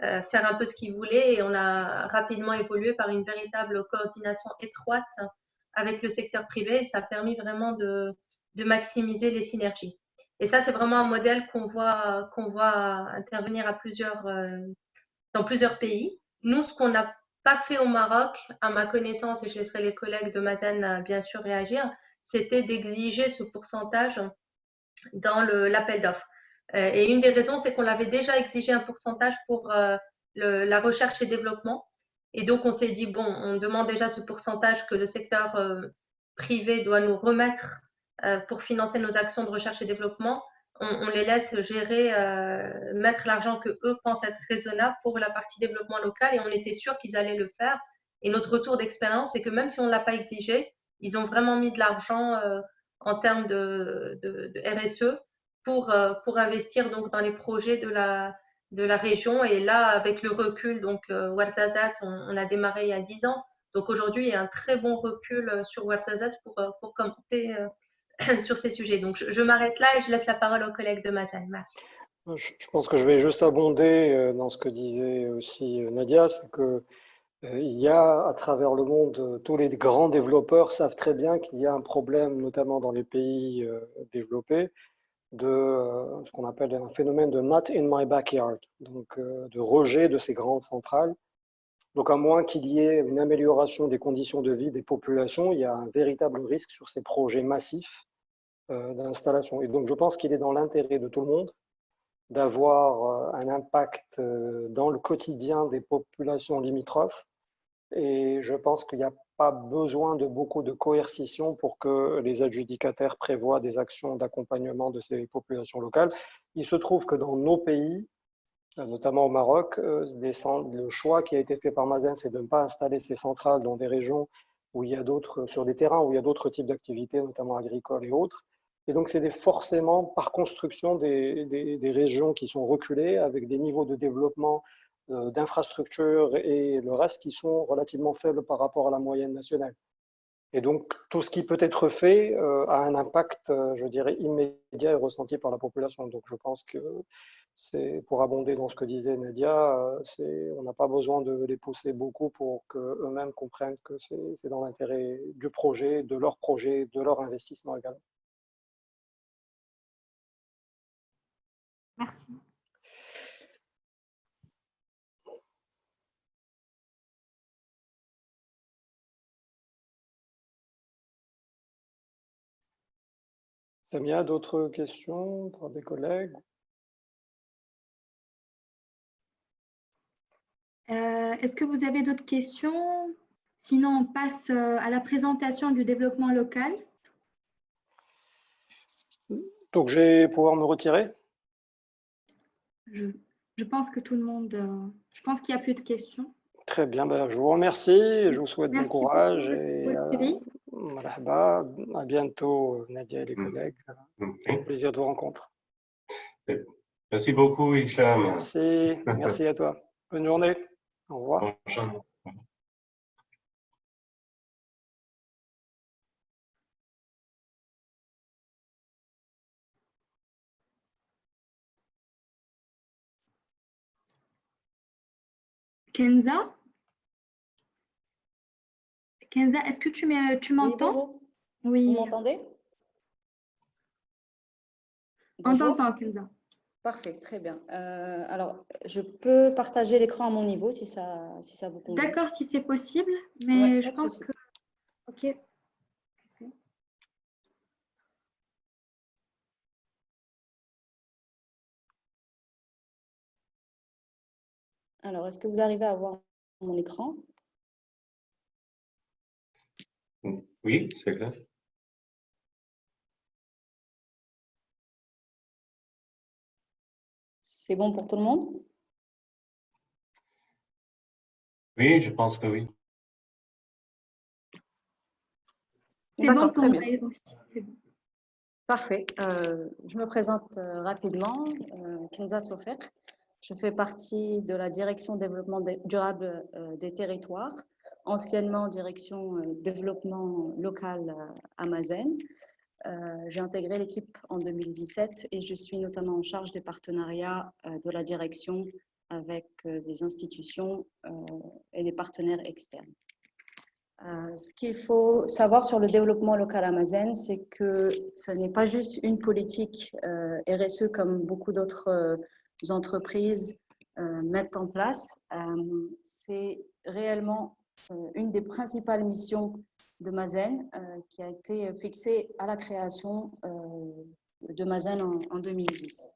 faire un peu ce qu'il voulait et on a rapidement évolué par une véritable coordination étroite avec le secteur privé et ça a permis vraiment de maximiser les synergies. Et ça, c'est vraiment un modèle qu'on voit intervenir dans plusieurs pays. Nous, ce qu'on n'a pas fait au Maroc, à ma connaissance, et je laisserai les collègues de Mazen bien sûr réagir, c'était d'exiger ce pourcentage dans l'appel d'offres. Et une des raisons, c'est qu'on l'avait déjà exigé un pourcentage pour la recherche et développement. Et donc, on s'est dit, bon, on demande déjà ce pourcentage que le secteur privé doit nous remettre pour financer nos actions de recherche et développement. On les laisse gérer, mettre l'argent que eux pensent être raisonnable pour la partie développement local et on était sûr qu'ils allaient le faire. Et notre retour d'expérience, c'est que même si on ne l'a pas exigé, ils ont vraiment mis de l'argent en termes de RSE pour investir donc dans les projets de la région. Et là, avec le recul, donc Ouarzazate, on a démarré il y a 10 ans. Donc aujourd'hui, il y a un très bon recul sur Ouarzazate pour commenter sur ces sujets. Donc je m'arrête là et je laisse la parole aux collègues de Mazen. Merci. Je pense que je vais juste abonder dans ce que disait aussi Nadia, c'est que il y a à travers le monde, tous les grands développeurs savent très bien qu'il y a un problème, notamment dans les pays développés, de ce qu'on appelle un phénomène de not in my backyard, donc de rejet de ces grandes centrales. Donc à moins qu'il y ait une amélioration des conditions de vie des populations, il y a un véritable risque sur ces projets massifs d'installation. Et donc je pense qu'il est dans l'intérêt de tout le monde d'avoir un impact dans le quotidien des populations limitrophes. Et je pense qu'il n'y a pas besoin de beaucoup de coercition pour que les adjudicataires prévoient des actions d'accompagnement de ces populations locales. Il se trouve que dans nos pays, notamment au Maroc, le choix qui a été fait par Mazen, c'est de ne pas installer ces centrales dans des régions où il y a d'autres, sur des terrains où il y a d'autres types d'activités, notamment agricoles et autres. Et donc, c'est forcément par construction des régions qui sont reculées avec des niveaux de développement d'infrastructures et le reste qui sont relativement faibles par rapport à la moyenne nationale. Et donc, tout ce qui peut être fait a un impact, je dirais, immédiat et ressenti par la population. Donc, je pense que c'est pour abonder dans ce que disait Nadia, on n'a pas besoin de les pousser beaucoup pour qu'eux-mêmes comprennent que c'est dans l'intérêt du projet, de leur investissement également. Merci. Samia, d'autres questions pour des collègues? Est-ce que vous avez d'autres questions? Sinon, on passe à la présentation du développement local. Donc, je vais pouvoir me retirer? Je pense que tout le monde... je pense qu'il n'y a plus de questions. Très bien, ben, je vous remercie, je vous souhaite bon courage et marhaba, à bientôt Nadia et les collègues. Plaisir de vous rencontrer. Merci beaucoup, Hicham. Merci à toi. Bonne journée. Au revoir. Bonjour. Kenza? Kenza, est-ce que tu m'entends? Oui, bonjour. Vous m'entendez? On t'entend, Kenza. Parfait, très bien. Alors, je peux partager l'écran à mon niveau si ça vous convient. D'accord, si c'est possible, mais ouais, je pense que... Ok. Alors, est-ce que vous arrivez à voir mon écran? Oui, c'est clair. C'est bon pour tout le monde? Oui, je pense que oui. C'est bon pour moi aussi. Bon. Parfait. Je me présente rapidement. Kenza Tsofer. Je fais partie de la direction développement durable des territoires, anciennement direction développement local à Mazen. J'ai intégré l'équipe en 2017 et je suis notamment en charge des partenariats de la direction avec des institutions et des partenaires externes. Ce qu'il faut savoir sur le développement local à Mazen, c'est que ce n'est pas juste une politique RSE comme beaucoup d'autres entreprises mettent en place. C'est réellement une des principales missions de Mazen qui a été fixée à la création de Mazen en 2010.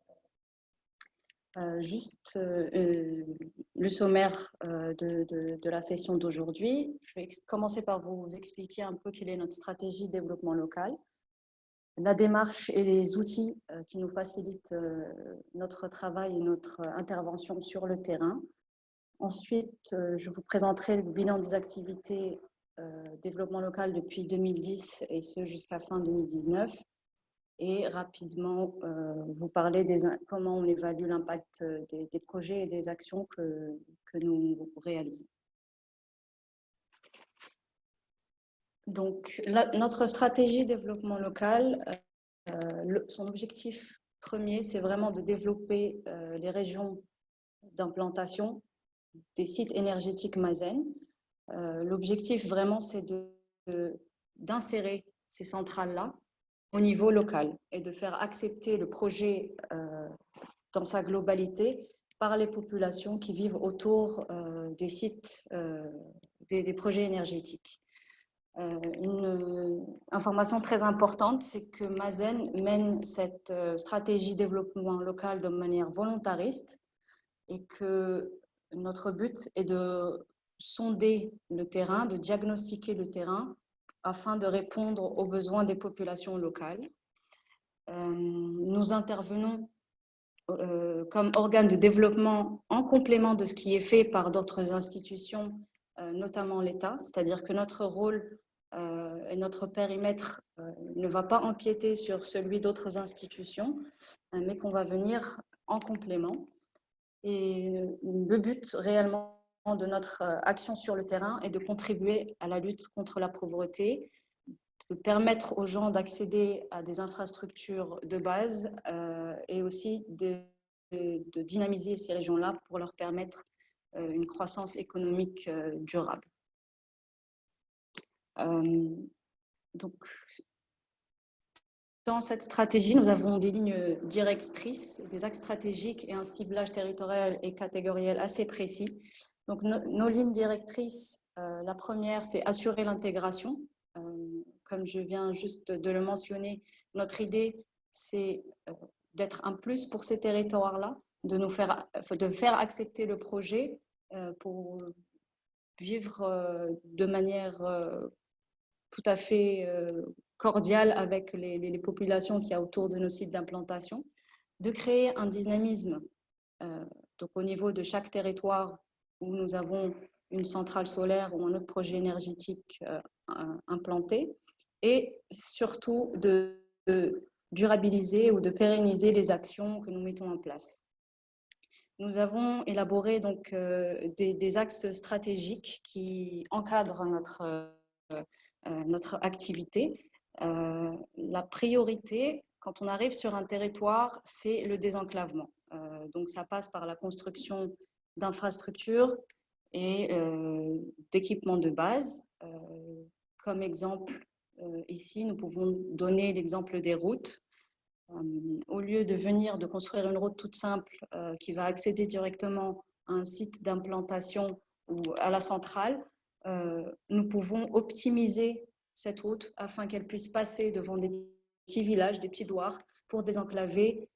Juste le sommaire de la session d'aujourd'hui. Je vais commencer par vous expliquer un peu quelle est notre stratégie de développement local, la démarche et les outils qui nous facilitent notre travail et notre intervention sur le terrain. Ensuite, je vous présenterai le bilan des activités développement local depuis 2010 et ce jusqu'à fin 2019. Et rapidement vous parler comment on évalue l'impact des projets et des actions que nous réalisons. Donc, notre stratégie développement local, son objectif premier, c'est vraiment de développer les régions d'implantation des sites énergétiques Mazen. L'objectif vraiment, c'est d'insérer ces centrales-là au niveau local et de faire accepter le projet dans sa globalité par les populations qui vivent autour des sites, des projets énergétiques. Une information très importante, c'est que Mazen mène cette stratégie développement local de manière volontariste et que notre but est de sonder le terrain, de diagnostiquer le terrain afin de répondre aux besoins des populations locales. Nous intervenons comme organe de développement en complément de ce qui est fait par d'autres institutions, notamment l'État, c'est-à-dire que notre rôle et notre périmètre ne va pas empiéter sur celui d'autres institutions, mais qu'on va venir en complément. Et le but réellement de notre action sur le terrain est de contribuer à la lutte contre la pauvreté, de permettre aux gens d'accéder à des infrastructures de base et aussi de dynamiser ces régions-là pour leur permettre une croissance économique durable. Donc, dans cette stratégie, nous avons des lignes directrices, des axes stratégiques et un ciblage territorial et catégoriel assez précis. Donc, nos lignes directrices, la première, c'est assurer l'intégration. Comme je viens juste de le mentionner, notre idée, c'est d'être un plus pour ces territoires-là, de faire accepter le projet pour vivre de manière tout à fait cordiale avec les populations qu'il y a autour de nos sites d'implantation, de créer un dynamisme donc au niveau de chaque territoire où nous avons une centrale solaire ou un autre projet énergétique implanté, et surtout de durabiliser ou de pérenniser les actions que nous mettons en place. Nous avons élaboré donc des axes stratégiques qui encadrent notre activité. La priorité, quand on arrive sur un territoire, c'est le désenclavement. Donc, ça passe par la construction d'infrastructures et d'équipements de base. Comme exemple, ici, nous pouvons donner l'exemple des routes. Au lieu de construire une route toute simple qui va accéder directement à un site d'implantation ou à la centrale, nous pouvons optimiser cette route afin qu'elle puisse passer devant des petits villages, des petits douars, pour désenclaver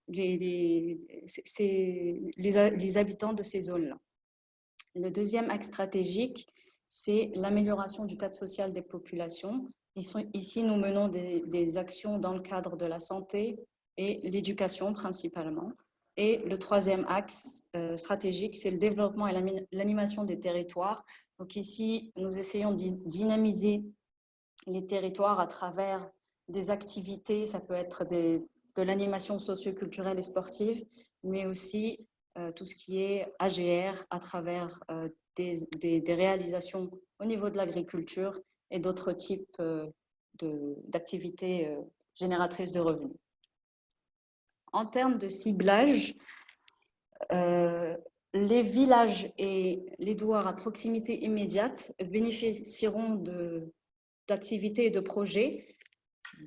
les habitants de ces zones-là. Le deuxième axe stratégique, c'est l'amélioration du cadre social des populations. Ici, nous menons des actions dans le cadre de la santé et l'éducation principalement. Et le troisième axe stratégique, c'est le développement et l'animation des territoires. Donc ici, nous essayons de dynamiser les territoires à travers des activités, ça peut être de l'animation socio-culturelle et sportive, mais aussi tout ce qui est AGR à travers des réalisations au niveau de l'agriculture et d'autres types d'activités génératrices de revenus. En termes de ciblage, les villages et les douars à proximité immédiate bénéficieront d'activités et de projets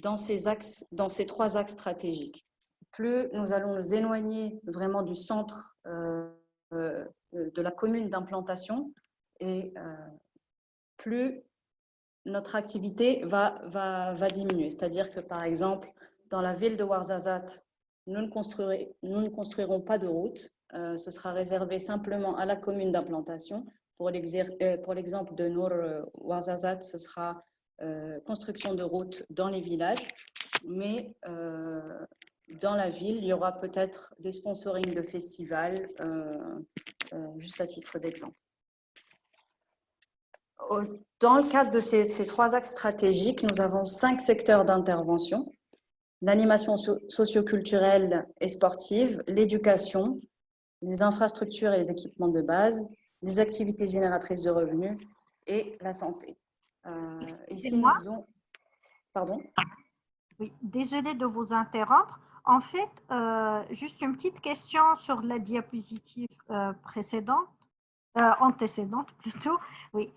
dans ces trois axes stratégiques. Plus nous allons nous éloigner vraiment du centre de la commune d'implantation, et plus notre activité va diminuer. C'est-à-dire que, par exemple, dans la ville de Ouarzazate, nous ne construirons pas de route. Ce sera réservé simplement à la commune d'implantation. Pour l'exemple de Nour Ouarzazate, ce sera construction de routes dans les villages. Mais dans la ville, il y aura peut-être des sponsorings de festivals, juste à titre d'exemple. Dans le cadre de ces trois axes stratégiques, nous avons 5 secteurs d'intervention: l'animation socio-culturelle et sportive, l'éducation, les infrastructures et les équipements de base, les activités génératrices de revenus et la santé. Ici, nous faisons... Pardon ? Oui, désolée de vous interrompre. En fait, juste une petite question sur la diapositive précédente, antécédente plutôt. Oui.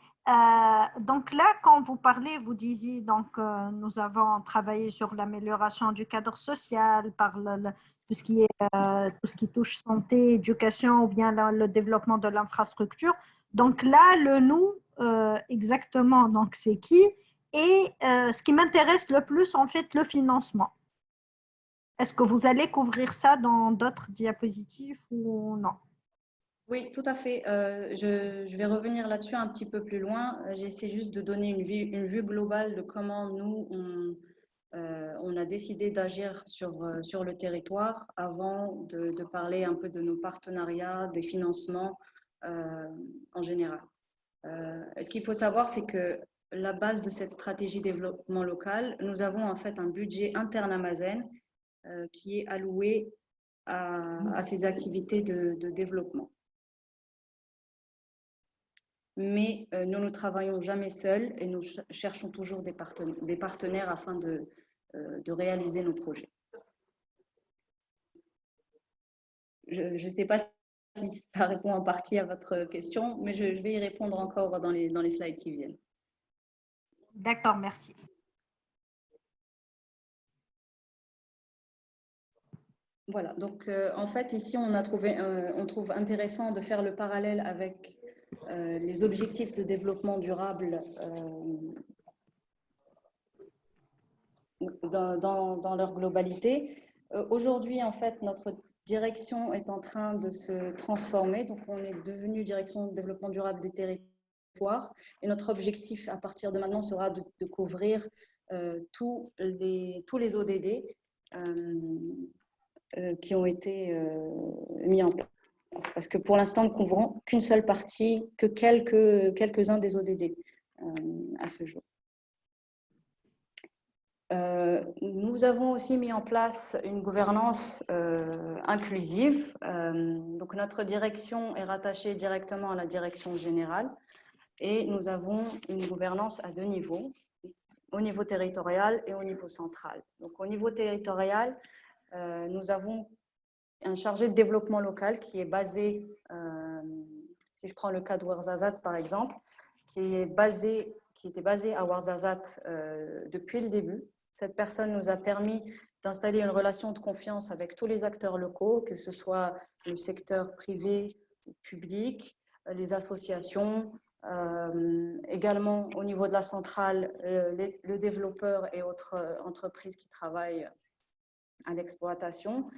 Donc là, quand vous parlez, vous disiez donc nous avons travaillé sur l'amélioration du cadre social par tout ce qui touche santé, éducation ou bien le développement de l'infrastructure. Donc là, le nous exactement, donc c'est qui? Et ce qui m'intéresse le plus, en fait, le financement. Est-ce que vous allez couvrir ça dans d'autres diapositives ou non? Oui, tout à fait. Je vais revenir là-dessus un petit peu plus loin. J'essaie juste de donner une vue globale de comment nous, on a décidé d'agir sur le territoire avant de parler un peu de nos partenariats, des financements en général. Ce qu'il faut savoir, c'est que la base de cette stratégie développement local, nous avons en fait un budget interne à Mazen qui est alloué à ces activités de développement. Mais nous ne travaillons jamais seuls et nous cherchons toujours des partenaires afin de réaliser nos projets. Je ne sais pas si ça répond en partie à votre question, mais je vais y répondre encore dans les slides qui viennent. D'accord, merci. Voilà, donc en fait, ici, on trouve intéressant de faire le parallèle avec les objectifs de développement durable dans leur globalité. Aujourd'hui, en fait, notre direction est en train de se transformer. Donc, on est devenu direction de développement durable des territoires. Et notre objectif, à partir de maintenant, sera de couvrir tous les ODD qui ont été mis en place. Parce que pour l'instant, nous ne couvrons qu'une seule partie, que quelques-uns des ODD à ce jour. Nous avons aussi mis en place une gouvernance inclusive. Donc, notre direction est rattachée directement à la direction générale et nous avons une gouvernance à 2 niveaux, au niveau territorial et au niveau central. Donc, au niveau territorial, nous avons un chargé de développement local qui est basé, si je prends le cas de Ouarzazate par exemple, qui était basé à Ouarzazate depuis le début. Cette personne nous a permis d'installer une relation de confiance avec tous les acteurs locaux, que ce soit le secteur privé, public, les associations, également au niveau de la centrale, le développeur et autres entreprises qui travaillent à l'exploitation.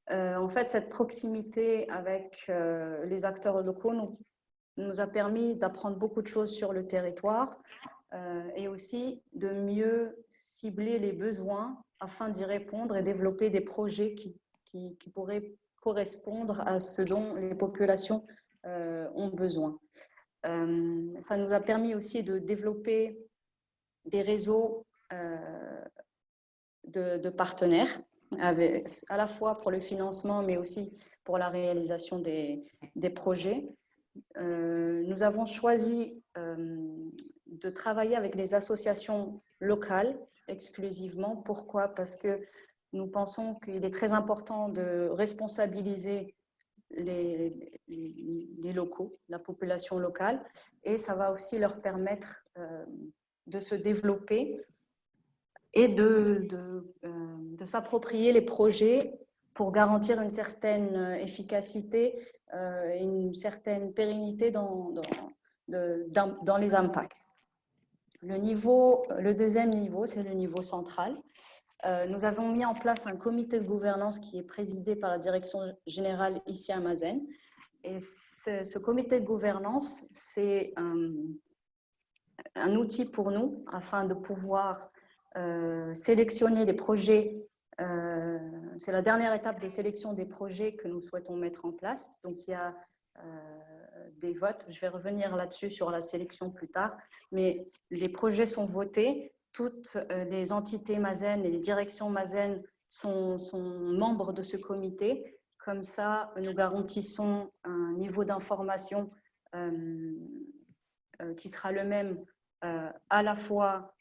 En fait, cette proximité avec les acteurs locaux nous a permis d'apprendre beaucoup de choses sur le territoire et aussi de mieux cibler les besoins afin d'y répondre et développer des projets qui pourraient correspondre à ce dont les populations ont besoin. Ça nous a permis aussi de développer des réseaux de partenaires, à la fois pour le financement, mais aussi pour la réalisation des projets. Nous avons choisi de travailler avec les associations locales exclusivement. Pourquoi? Parce que nous pensons qu'il est très important de responsabiliser les locaux, la population locale, et ça va aussi leur permettre de se développer et de s'approprier les projets pour garantir une certaine efficacité et une certaine pérennité dans les impacts. Le deuxième niveau, c'est le niveau central. Nous avons mis en place un comité de gouvernance qui est présidé par la direction générale ici à Mazen. Et ce comité de gouvernance, c'est un outil pour nous afin de pouvoir sélectionner les projets. C'est la dernière étape de sélection des projets que nous souhaitons mettre en place. Donc, il y a des votes. Je vais revenir là-dessus sur la sélection plus tard. Mais les projets sont votés. Toutes les entités Mazen et les directions Mazen sont membres de ce comité. Comme ça, nous garantissons un niveau d'information qui sera le même à la fois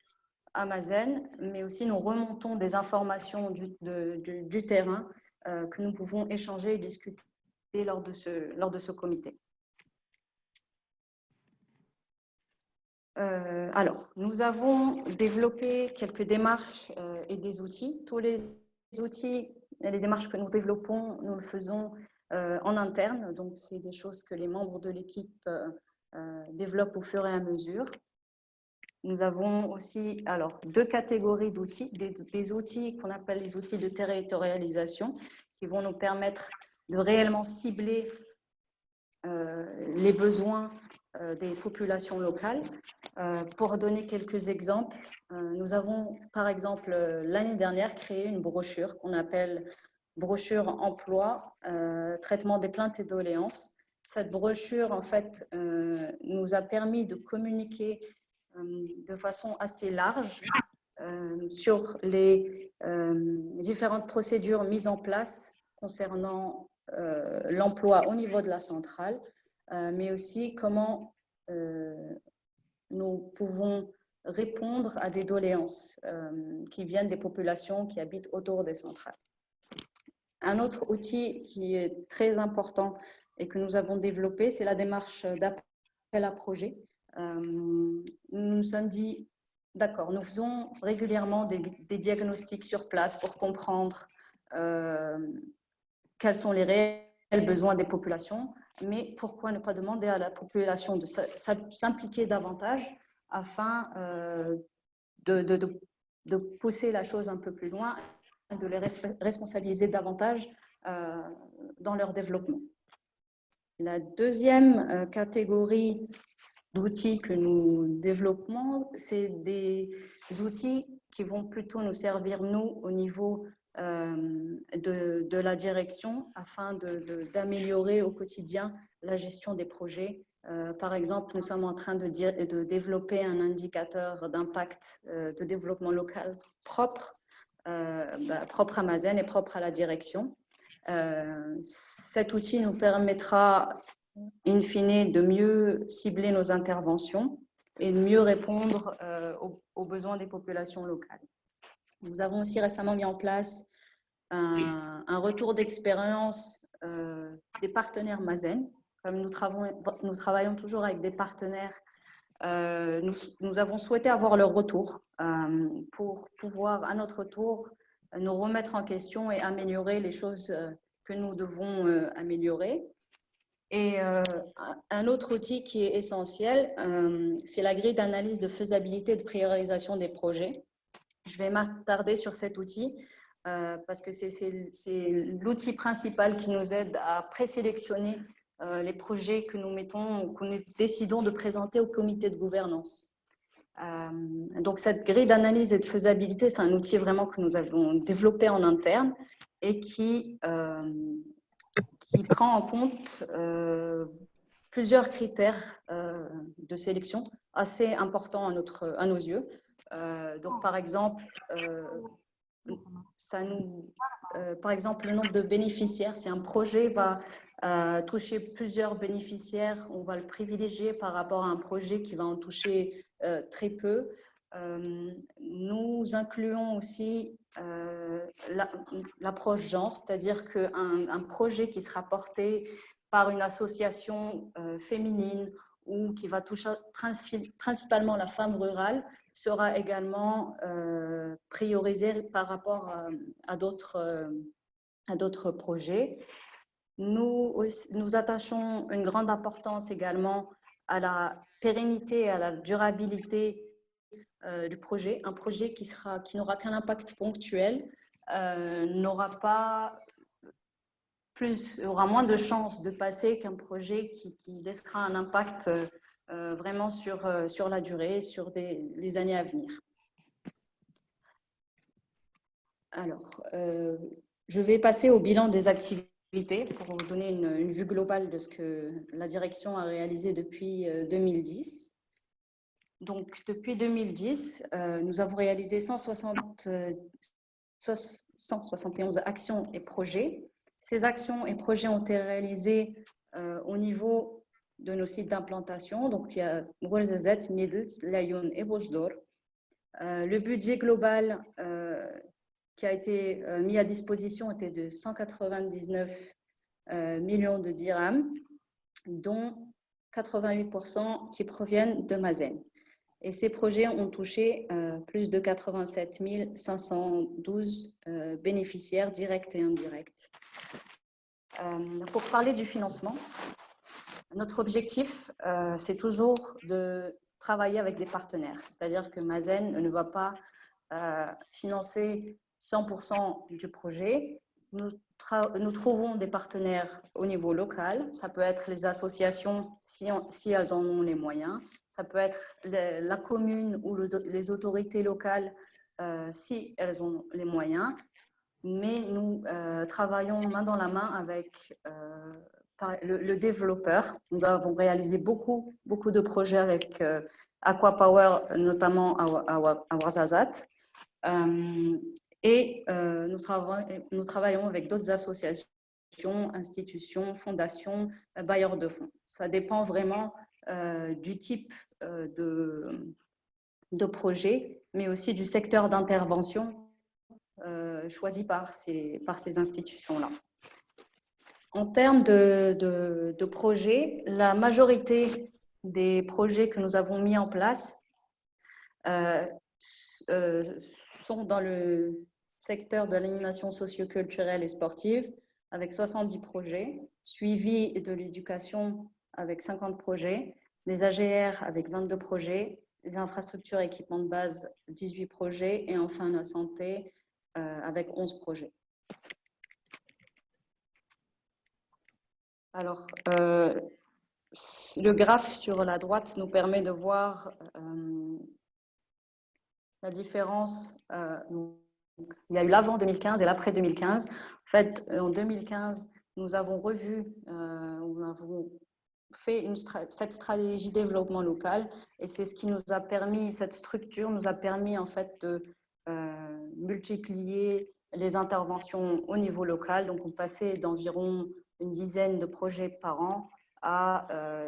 à Mazen, mais aussi nous remontons des informations du terrain que nous pouvons échanger et discuter lors de ce comité. Alors, nous avons développé quelques démarches et des outils. Tous les outils et les démarches que nous développons, nous le faisons en interne. Donc, c'est des choses que les membres de l'équipe développent au fur et à mesure. Nous avons aussi deux catégories d'outils, des outils qu'on appelle les outils de territorialisation, qui vont nous permettre de réellement cibler les besoins des populations locales. Pour donner quelques exemples, nous avons par exemple l'année dernière créé une brochure qu'on appelle brochure emploi, traitement des plaintes et doléances. Cette brochure en fait nous a permis de communiquer de façon assez large sur les différentes procédures mises en place concernant l'emploi au niveau de la centrale, mais aussi comment nous pouvons répondre à des doléances qui viennent des populations qui habitent autour des centrales. Un autre outil qui est très important et que nous avons développé, c'est la démarche d'appel à projet. Nous nous sommes dit, d'accord, nous faisons régulièrement des diagnostics sur place pour comprendre quels sont les réels besoins des populations, mais pourquoi ne pas demander à la population de s'impliquer davantage afin de pousser la chose un peu plus loin et de les responsabiliser davantage dans leur développement. La deuxième catégorie d'outils que nous développons, c'est des outils qui vont plutôt nous servir, nous, au niveau de la direction, afin d'améliorer au quotidien la gestion des projets. Par exemple, nous sommes en train de développer un indicateur d'impact de développement local propre à Mazen et propre à la direction. Cet outil nous permettra in fine de mieux cibler nos interventions et de mieux répondre aux besoins des populations locales. Nous avons aussi récemment mis en place un retour d'expérience des partenaires Mazen. Comme nous travaillons toujours avec des partenaires, nous avons souhaité avoir leur retour pour pouvoir à notre tour nous remettre en question et améliorer les choses que nous devons améliorer. Et un autre outil qui est essentiel, c'est la grille d'analyse de faisabilité et de priorisation des projets. Je vais m'attarder sur cet outil parce que c'est l'outil principal qui nous aide à présélectionner les projets que nous décidons de présenter au comité de gouvernance. Donc, cette grille d'analyse et de faisabilité, c'est un outil vraiment que nous avons développé en interne et qui prend en compte plusieurs critères de sélection assez importants à nos yeux. Donc, par exemple, par exemple, le nombre de bénéficiaires, si un projet va toucher plusieurs bénéficiaires, on va le privilégier par rapport à un projet qui va en toucher très peu. Nous incluons aussi l'approche genre, c'est-à-dire qu'un projet qui sera porté par une association féminine ou qui va toucher principalement la femme rurale sera également priorisé par rapport à d'autres projets. Nous attachons une grande importance également à la pérennité et à la durabilité du projet. Un projet qui n'aura qu'un impact ponctuel aura moins de chances de passer qu'un projet qui laissera un impact vraiment sur la durée, sur les années à venir. Alors, je vais passer au bilan des activités pour vous donner une vue globale de ce que la direction a réalisé depuis 2010. Donc, depuis 2010, nous avons réalisé 171 actions et projets. Ces actions et projets ont été réalisés au niveau de nos sites d'implantation. Donc, il y a Ouarzazate, Midels, Laayoune et Boujdour. Le budget global qui a été mis à disposition était de 199 millions de dirhams, dont 88% qui proviennent de Mazen. Et ces projets ont touché plus de 87 512 bénéficiaires directs et indirects. Pour parler du financement, notre objectif, c'est toujours de travailler avec des partenaires. C'est-à-dire que Mazen ne va pas financer 100% du projet. Nous trouvons des partenaires au niveau local. Ça peut être les associations si elles en ont les moyens. Ça peut être la commune ou les autorités locales si elles ont les moyens. Mais nous travaillons main dans la main avec le développeur. Nous avons réalisé beaucoup de projets avec Aquapower, notamment à Ouarzazate. Et nous travaillons avec d'autres associations, institutions, fondations, bailleurs de fonds. Ça dépend vraiment du type de projet, mais aussi du secteur d'intervention choisi par ces institutions-là. En termes de projets, la majorité des projets que nous avons mis en place sont dans le secteur de l'animation socio-culturelle et sportive, avec 70 projets, suivi de l'éducation avec 50 projets, des AGR avec 22 projets, les infrastructures et équipements de base, 18 projets, et enfin la santé avec 11 projets. Alors, le graphe sur la droite nous permet de voir la différence. Il y a eu l'avant 2015 et l'après 2015. En fait, en 2015, nous avons revu, nous avons fait cette stratégie développement local, et c'est ce qui nous a permis, cette structure nous a permis en fait de multiplier les interventions au niveau local. Donc, on passait d'environ une dizaine de projets par an à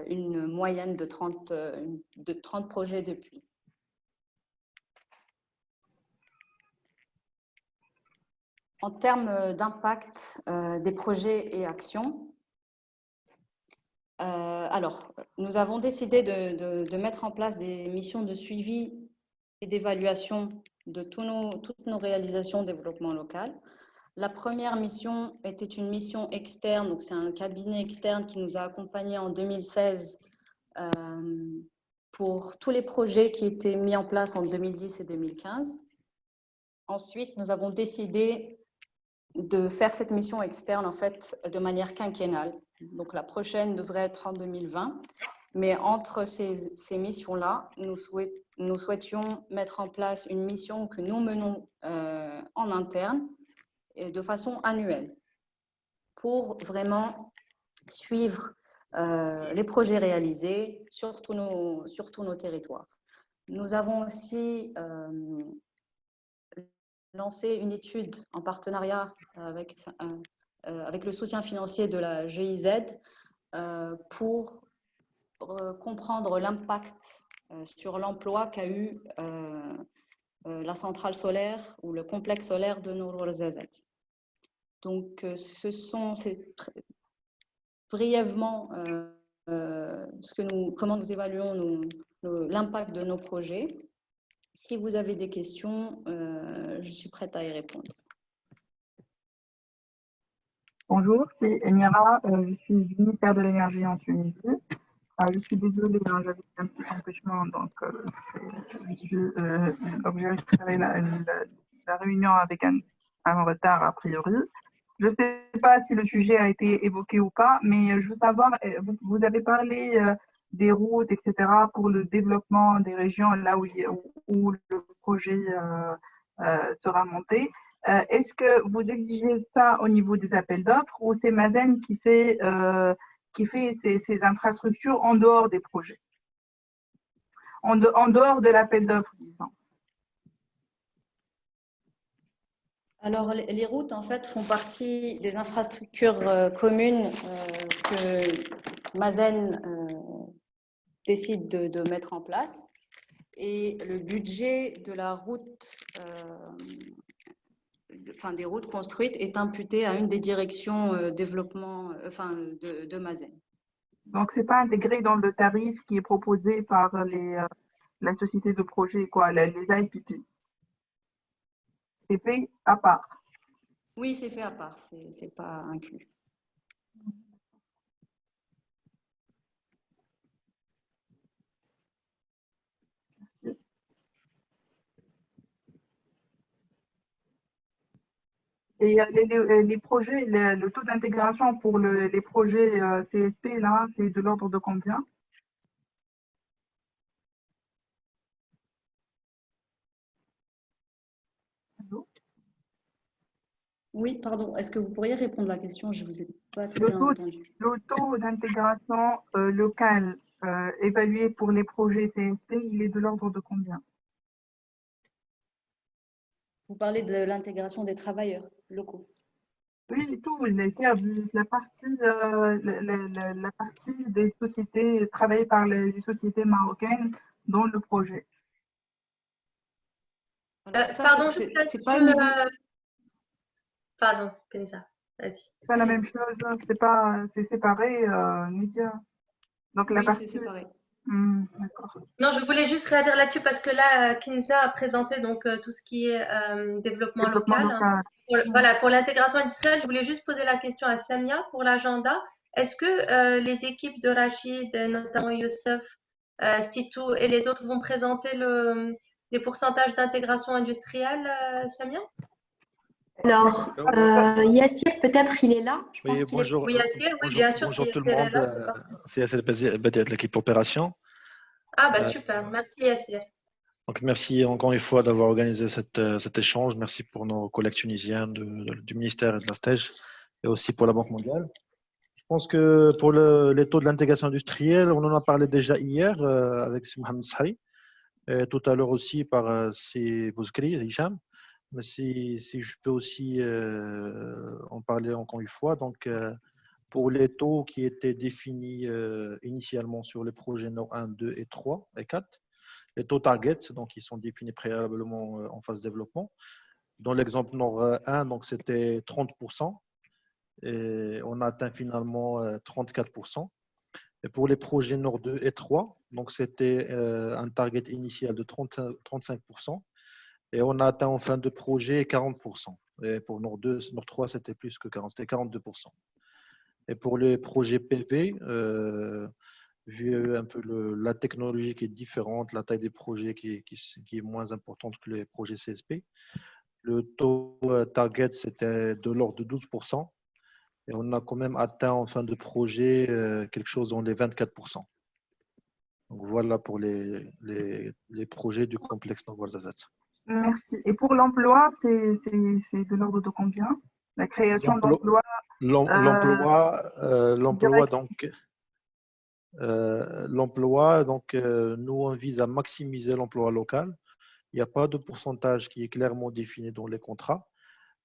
une moyenne de 30 projets depuis. En termes d'impact des projets et actions, alors, nous avons décidé de mettre en place des missions de suivi et d'évaluation de toutes nos réalisations de développement local. La première mission était une mission externe, donc c'est un cabinet externe qui nous a accompagnés en 2016 pour tous les projets qui étaient mis en place en 2010 et 2015. Ensuite, nous avons décidé de faire cette mission externe en fait de manière quinquennale. Donc la prochaine devrait être en 2020, mais entre ces missions-là, nous souhaitions mettre en place une mission que nous menons en interne et de façon annuelle pour vraiment suivre les projets réalisés sur tous nos territoires. Nous avons aussi lancé une étude en partenariat avec le soutien financier de la GIZ pour comprendre l'impact sur l'emploi qu'a eu la centrale solaire ou le complexe solaire de Nour Ouarzazate. Donc, c'est brièvement comment nous évaluons l'impact de nos projets. Si vous avez des questions, je suis prête à y répondre. Bonjour, c'est Emira, je suis du ministère de l'Énergie en Tunisie. Je suis désolée, j'avais un petit empêchement, donc j'ai récupéré la réunion avec un retard a priori. Je ne sais pas si le sujet a été évoqué ou pas, mais je veux savoir, vous avez parlé des routes, etc., pour le développement des régions là où le projet sera monté. Est-ce que vous exigez ça au niveau des appels d'offres ou c'est Mazen qui fait ces infrastructures en dehors des projets, en dehors de l'appel d'offres, disons? Alors, les routes, en fait, font partie des infrastructures communes que Mazen décide de mettre en place. Et le budget de la route, des routes construites est imputé à une des directions développement de Mazen. Donc, ce n'est pas intégré dans le tarif qui est proposé par la société de projet, quoi, les IPP. C'est fait à part. Oui, c'est fait à part, c'est pas inclus. Et les projets, le taux d'intégration pour les projets CSP, là, c'est de l'ordre de combien? Allô? Oui, pardon. Est-ce que vous pourriez répondre à la question? Je ne vous ai pas très Le bien taux, entendu. le taux d'intégration locale évalué pour les projets CSP, il est de l'ordre de combien? Vous parlez de l'intégration des travailleurs locaux. Oui, tout, les services, la partie des sociétés travaillées par les sociétés marocaines dans le projet. Alors ça, Pardon, juste c'est pas au là-dessus. niveau. Pardon, Kenza, vas-y. C'est pas la même chose, c'est séparé, Nidia. Donc la Oui, partie. c'est séparé. D'accord. Non, je voulais juste réagir là-dessus parce que là, Kinza a présenté donc tout ce qui est développement local. Local. Voilà, pour l'intégration industrielle, je voulais juste poser la question à Samia pour l'agenda. Est-ce que les équipes de Rachid, notamment Youssef, Stitou et les autres vont présenter les pourcentages d'intégration industrielle, Samia? Alors, Yassir, peut-être il est là. Je pense Oui, qu'il est. bonjour, Oui, Yassir, oui, bonjour, bien sûr, bonjour si tout le Yassir est monde. là. C'est Yassir Badi de l'équipe opération. Ah, bah super, merci Yassir. Donc, merci encore une fois d'avoir organisé cet échange. Merci pour nos collègues tunisiens du ministère et de la STEJ et aussi pour la Banque mondiale. Je pense que pour les taux de l'intégration industrielle, on en a parlé déjà hier avec Mohamed Sahi et tout à l'heure aussi par Bouzkri, Hicham. Mais si je peux aussi en parler encore une fois. Donc, pour les taux qui étaient définis initialement sur les projets Nord 1, 2 et 3 et 4, les taux target, donc ils sont définis préalablement en phase développement. Dans l'exemple Nord 1, donc c'était 30% et on a atteint finalement 34%. Et pour les projets Nord 2 et 3, donc c'était un target initial de 35%. Et on a atteint en fin de projet 40%. Et pour Nord 2, Nord 3, c'était plus que 40%, c'était 42%. Et pour les projets PV, vu un peu la technologie qui est différente, la taille des projets qui est moins importante que les projets CSP, le taux target, c'était de l'ordre de 12%. Et on a quand même atteint en fin de projet quelque chose dans les 24%. Donc voilà pour les projets du complexe Nord-Ouarzazate. Merci. Et pour l'emploi, c'est de l'ordre de combien? La création d'emplois. L'emploi, donc, nous, on vise à maximiser l'emploi local. Il n'y a pas de pourcentage qui est clairement défini dans les contrats,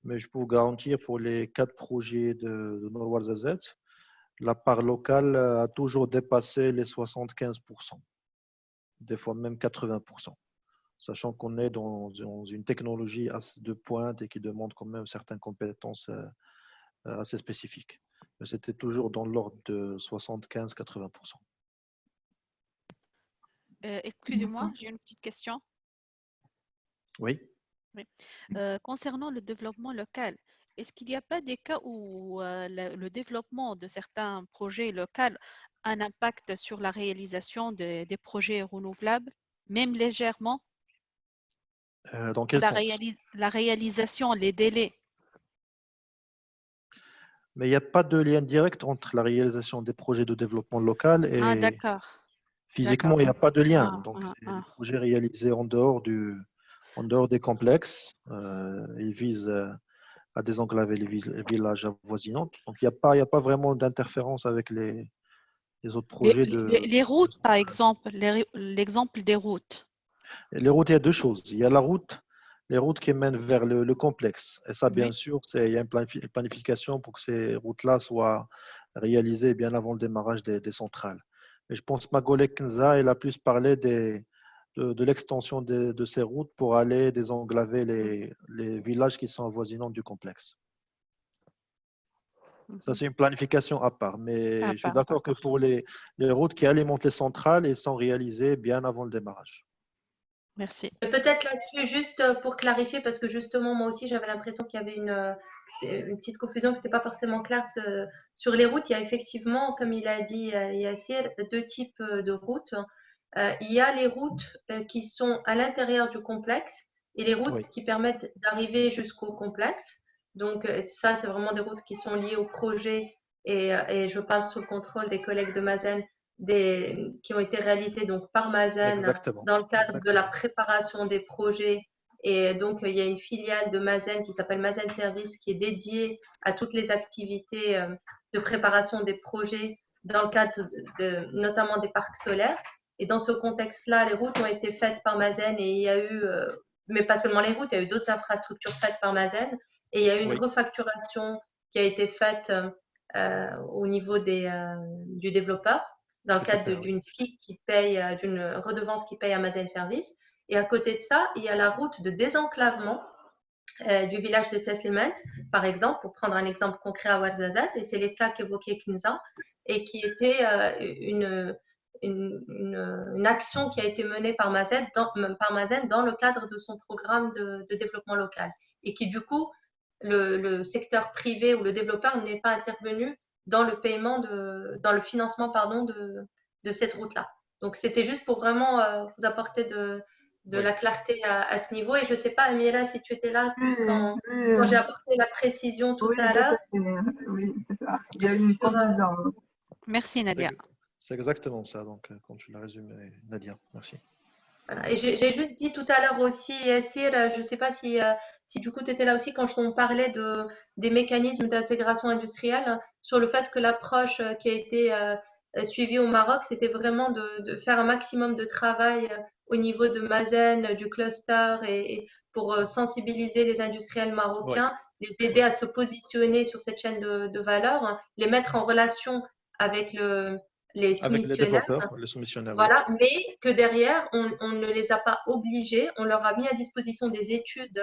mais je peux vous garantir pour les 4 projets de Nord-Ouarzazate, la part locale a toujours dépassé les 75%, des fois même 80%. Sachant qu'on est dans une technologie de pointe et qui demande quand même certaines compétences assez spécifiques. Mais c'était toujours dans l'ordre de 75-80%. Excusez-moi, j'ai une petite question. Oui. Concernant le développement local, est-ce qu'il n'y a pas des cas où le développement de certains projets locaux a un impact sur la réalisation des projets renouvelables, même légèrement? Dans quel sens? La réalisation, les délais. Mais il n'y a pas de lien direct entre la réalisation des projets de développement local et physiquement, il n'y a pas de lien. Donc, c'est des projets réalisés en dehors des complexes. Ils visent à désenclaver les villages avoisinants. Donc, il n'y a pas vraiment d'interférence avec les autres projets. Les routes, par exemple, l'exemple des routes. Les routes, il y a deux choses. Il y a les routes qui mènent vers le complexe. Et ça, bien sûr, il y a une planification pour que ces routes-là soient réalisées bien avant le démarrage des centrales. Et je pense que ma collègue Kenza, elle a plus parlé de l'extension de ces routes pour aller désenclaver les villages qui sont avoisinants du complexe. Ça, c'est une planification à part. Mais je suis d'accord que pour les routes qui alimentent les centrales, elles sont réalisées bien avant le démarrage. Merci. Peut-être là-dessus, juste pour clarifier, parce que justement, moi aussi, j'avais l'impression qu'il y avait une petite confusion, que ce n'était pas forcément clair sur les routes. Il y a effectivement, comme il a dit Yassir, deux types de routes. Il y a les routes qui sont à l'intérieur du complexe et les routes Oui, qui permettent d'arriver jusqu'au complexe. Donc, ça, c'est vraiment des routes qui sont liées au projet et je parle sous le contrôle des collègues de Mazen, qui ont été réalisées donc, par Mazen exactement. dans le cadre de la Exactement. préparation des projets. Et donc, il y a une filiale de Mazen qui s'appelle Mazen Service qui est dédiée à toutes les activités de préparation des projets dans le cadre notamment des parcs solaires. Et dans ce contexte-là, les routes ont été faites par Mazen et il y a eu, mais pas seulement les routes, il y a eu d'autres infrastructures faites par Mazen et il y a eu une Oui, refacturation qui a été faite au niveau du développeur dans le cadre développeur, oui. d'une fee qui paye, d'une redevance qui paye Amazon Service. Et à côté de ça, il y a la route de désenclavement du village de Teslimet, par exemple, pour prendre un exemple concret à Ouarzazate, et c'est les cas qu'évoquait Kinza, et qui était une action qui a été menée par Mazen dans le cadre de son programme de développement local, et qui du coup, le secteur privé ou le développeur n'est pas intervenu dans le paiement, dans le financement pardon, de cette route-là. Donc c'était juste pour vraiment vous apporter de Oui. la clarté à ce niveau. Et je ne sais pas, Amira, si tu étais là Oui, quand, oui, quand j'ai apporté la précision tout oui, à tout à l'heure. fait. Oui, c'est ça. Il y a eu une Sur, confusion. Merci, Nadia. C'est exactement ça, donc, quand tu l'as résumé, Nadia. Merci. voilà. Et j'ai juste dit tout à l'heure aussi, Yassir, je ne sais pas si du coup tu étais là aussi quand on parlait des mécanismes d'intégration industrielle, sur le fait que l'approche qui a été suivie au Maroc, c'était vraiment de faire un maximum de travail au niveau de Mazen, du cluster, et pour sensibiliser les industriels Oui, marocains, les aider oui. à se positionner sur cette chaîne de valeur, hein, les mettre en relation avec les Avec les soumissionnaires. développeurs, les soumissionnaires, oui. Voilà, mais que derrière, on ne les a pas obligés, on leur a mis à disposition des études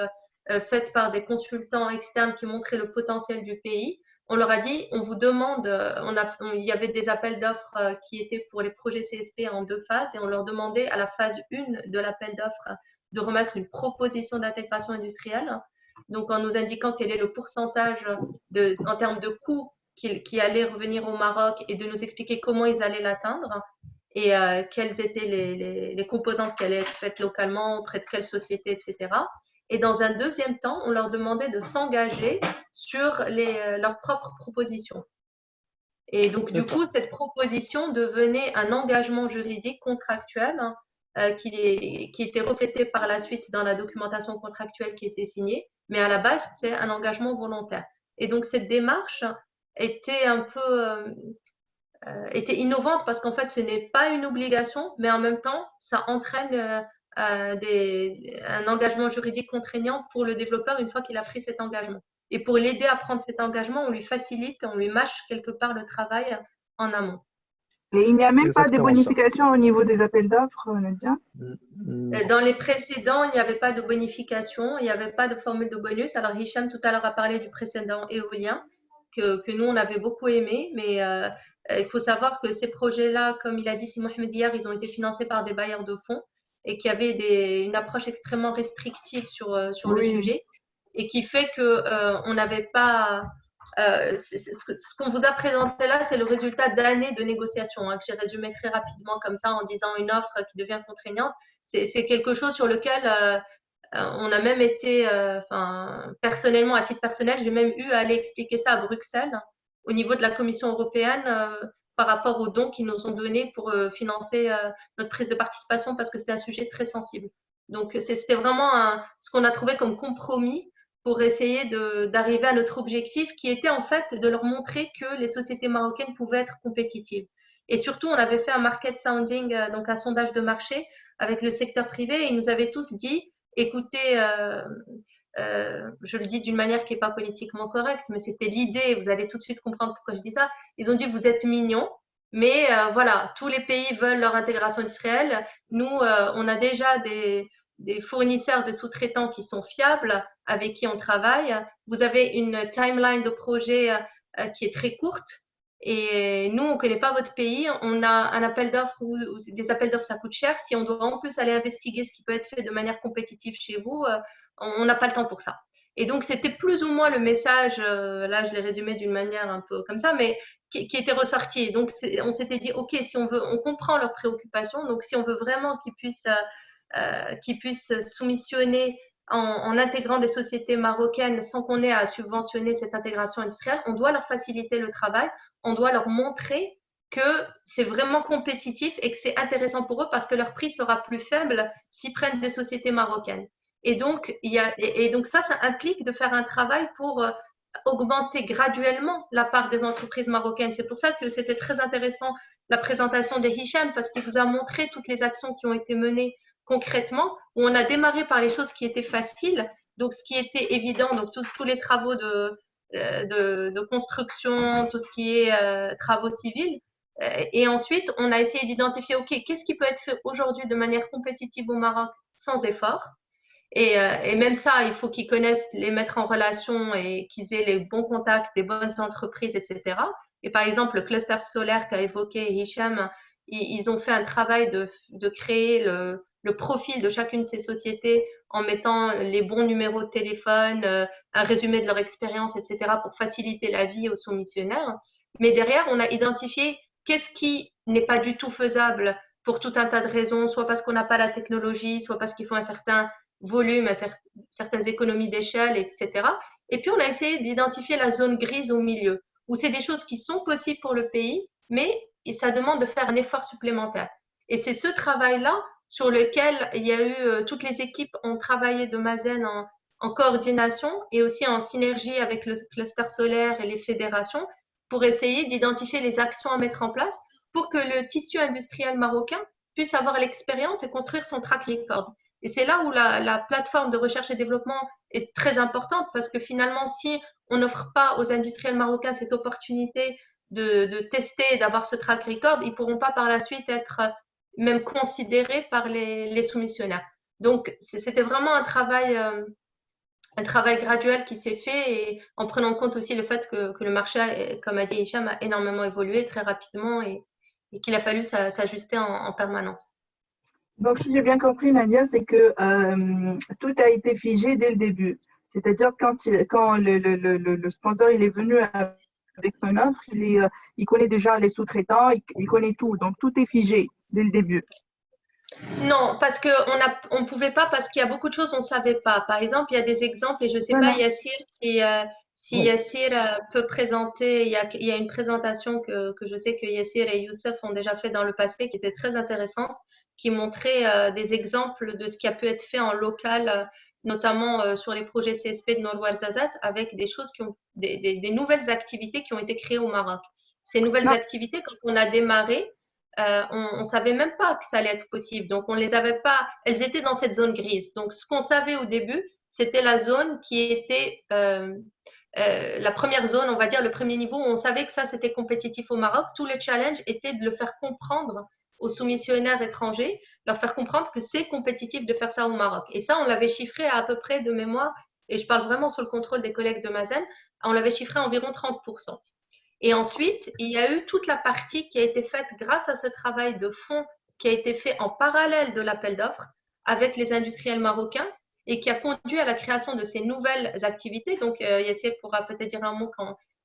faites par des consultants externes qui montraient le potentiel du pays. On leur a dit, on vous demande, il y avait des appels d'offres qui étaient pour les projets CSP en 2 phases et on leur demandait à la phase 1 de l'appel d'offres de remettre une proposition d'intégration industrielle. Donc, en nous indiquant quel est le pourcentage en termes de coûts qui allait revenir au Maroc et de nous expliquer comment ils allaient l'atteindre et quelles étaient les composantes qui allaient être faites localement, auprès de quelles sociétés, etc. Et dans un deuxième temps, on leur demandait de s'engager sur leurs propres propositions. Et donc, C'est du ça. coup, cette proposition devenait un engagement juridique contractuel qui était reflété par la suite dans la documentation contractuelle qui était signée. Mais à la base, c'est un engagement volontaire. Et donc, cette démarche était un peu était innovante parce qu'en fait, ce n'est pas une obligation, mais en même temps, ça entraîne un engagement juridique contraignant pour le développeur une fois qu'il a pris cet engagement. Et pour l'aider à prendre cet engagement, on lui facilite, on lui mâche quelque part le travail en amont. Et il n'y a C'est même pas de exactement ça. bonification au niveau des appels d'offres, Nadia? Non. Dans les précédents, il n'y avait pas de bonification, il n'y avait pas de formule de bonus. Alors, Hicham, tout à l'heure, a parlé du précédent éolien que nous, on avait beaucoup aimé. Mais il faut savoir que ces projets-là, comme il a dit Si Mohamed hier, ils ont été financés par des bailleurs de fonds et qui avaient une approche extrêmement restrictive sur le Oui. sujet et qui fait qu'on n'avait pas… ce qu'on vous a présenté là, c'est le résultat d'années de négociations, que j'ai résumé très rapidement comme ça en disant une offre qui devient contraignante. C'est quelque chose sur lequel on a même été, personnellement, à titre personnel, j'ai même eu à aller expliquer ça à Bruxelles, au niveau de la Commission européenne, par rapport aux dons qu'ils nous ont donnés pour financer notre prise de participation, parce que c'était un sujet très sensible. Donc, c'était vraiment ce qu'on a trouvé comme compromis pour essayer d'arriver à notre objectif, qui était en fait de leur montrer que les sociétés marocaines pouvaient être compétitives. Et surtout, on avait fait un market sounding, donc un sondage de marché avec le secteur privé, et ils nous avaient tous dit, écoutez, je le dis d'une manière qui n'est pas politiquement correcte, mais c'était l'idée, vous allez tout de suite comprendre pourquoi je dis ça. Ils ont dit, vous êtes mignons, mais voilà, tous les pays veulent leur intégration industrielle. Nous, on a déjà des fournisseurs de sous-traitants qui sont fiables, avec qui on travaille. Vous avez une timeline de projet qui est très courte Et nous, on ne connaît pas votre pays. On a un appel d'offres ou des appels d'offres, ça coûte cher. Si on doit en plus aller investiguer ce qui peut être fait de manière compétitive chez vous, on n'a pas le temps pour ça. Et donc, c'était plus ou moins le message, là, je l'ai résumé d'une manière un peu comme ça, mais qui était ressorti. Donc, on s'était dit, OK, si on veut, on comprend leurs préoccupations. Donc, si on veut vraiment qu'ils puissent soumissionner en intégrant des sociétés marocaines sans qu'on ait à subventionner cette intégration industrielle, on doit leur faciliter le travail, on doit leur montrer que c'est vraiment compétitif et que c'est intéressant pour eux parce que leur prix sera plus faible s'ils prennent des sociétés marocaines. Et donc, ça implique de faire un travail pour augmenter graduellement la part des entreprises marocaines. C'est pour ça que c'était très intéressant la présentation de Hicham parce qu'il vous a montré toutes les actions qui ont été menées concrètement, où on a démarré par les choses qui étaient faciles, donc ce qui était évident, donc tous les travaux de construction, tout ce qui est travaux civils. Et ensuite, on a essayé d'identifier, OK, qu'est-ce qui peut être fait aujourd'hui de manière compétitive au Maroc sans effort? Et même ça, il faut qu'ils connaissent les mettre en relation et qu'ils aient les bons contacts, des bonnes entreprises, etc. Et par exemple, le cluster solaire qu'a évoqué Hicham, ils ont fait un travail de créer le profil de chacune de ces sociétés en mettant les bons numéros de téléphone, un résumé de leur expérience, etc. pour faciliter la vie aux soumissionnaires. Mais derrière, on a identifié qu'est-ce qui n'est pas du tout faisable pour tout un tas de raisons, soit parce qu'on n'a pas la technologie, soit parce qu'il faut un certain volume, à certaines économies d'échelle, etc. Et puis, on a essayé d'identifier la zone grise au milieu, où c'est des choses qui sont possibles pour le pays, mais ça demande de faire un effort supplémentaire. Et c'est ce travail-là sur lequel il y a eu, toutes les équipes ont travaillé de Mazen en coordination et aussi en synergie avec le cluster solaire et les fédérations pour essayer d'identifier les actions à mettre en place pour que le tissu industriel marocain puisse avoir l'expérience et construire son track record. Et c'est là où la plateforme de recherche et développement est très importante parce que finalement, si on n'offre pas aux industriels marocains cette opportunité de tester et d'avoir ce track record, ils ne pourront pas par la suite être même considérés par les soumissionnaires. Donc, c'était vraiment un travail graduel qui s'est fait et en prenant en compte aussi le fait que le marché, comme a dit Hicham, a énormément évolué très rapidement et qu'il a fallu s'ajuster en permanence. Donc, si j'ai bien compris, Nadia, c'est que tout a été figé dès le début. C'est-à-dire quand le sponsor il est venu avec son offre, il connaît déjà les sous-traitants, il connaît tout. Donc, tout est figé dès le début. Non, parce qu'on ne pouvait pas, parce qu'il y a beaucoup de choses on ne savait pas. Par exemple, il y a des exemples, et je ne sais pas, Yassir, si Yassir peut présenter, il y a une présentation que je sais que Yassir et Youssef ont déjà fait dans le passé, qui était très intéressante, qui montrait des exemples de ce qui a pu être fait en local, notamment sur les projets CSP de Nord-Ouarzazate, avec des choses des nouvelles activités qui ont été créées au Maroc. Ces nouvelles activités, quand on a démarré, on ne savait même pas que ça allait être possible. Donc, on les avait pas, elles étaient dans cette zone grise. Donc, ce qu'on savait au début, c'était la zone qui était la première zone, on va dire, le premier niveau où on savait que ça, c'était compétitif au Maroc. Tout le challenge était de le faire comprendre aux soumissionnaires étrangers, leur faire comprendre que c'est compétitif de faire ça au Maroc. Et ça, on l'avait chiffré à peu près de mémoire, et je parle vraiment sous le contrôle des collègues de Mazen, on l'avait chiffré à environ 30%. Et ensuite, il y a eu toute la partie qui a été faite grâce à ce travail de fond qui a été fait en parallèle de l'appel d'offres avec les industriels marocains et qui a conduit à la création de ces nouvelles activités. Donc, Yassir pourra peut-être dire un mot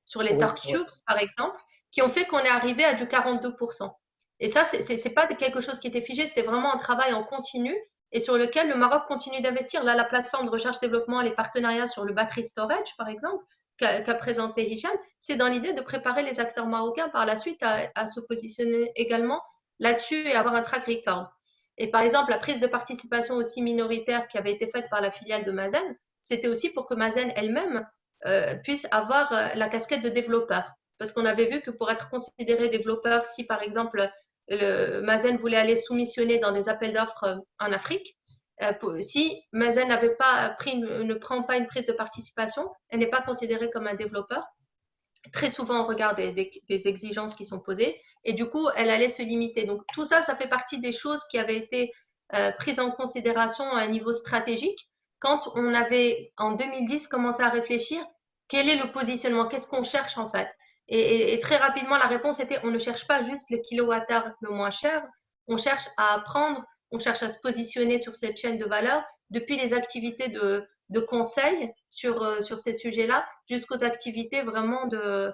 sur les torque tubes, par exemple, qui ont fait qu'on est arrivé à du 42%. Et ça, ce n'est pas quelque chose qui était figé, c'était vraiment un travail en continu et sur lequel le Maroc continue d'investir. Là, la plateforme de recherche-développement, les partenariats sur le battery storage, par exemple, qu'a présenté Hicham, c'est dans l'idée de préparer les acteurs marocains par la suite à se positionner également là-dessus et avoir un track record. Et par exemple, la prise de participation aussi minoritaire qui avait été faite par la filiale de Mazen, c'était aussi pour que Mazen elle-même puisse avoir la casquette de développeur. Parce qu'on avait vu que pour être considéré développeur, si par exemple Mazen voulait aller soumissionner dans des appels d'offres en Afrique, si Mazen ne prend pas une prise de participation, elle n'est pas considérée comme un développeur. Très souvent, on regarde des exigences qui sont posées et du coup, elle allait se limiter. Donc, tout ça, ça fait partie des choses qui avaient été prises en considération à un niveau stratégique quand on avait, en 2010, commencé à réfléchir quel est le positionnement, qu'est-ce qu'on cherche en fait. Et très rapidement, la réponse était, on ne cherche pas juste le kilowattheure le moins cher, on cherche à apprendre, on cherche à se positionner sur cette chaîne de valeur, depuis les activités de conseil sur ces sujets-là, jusqu'aux activités vraiment de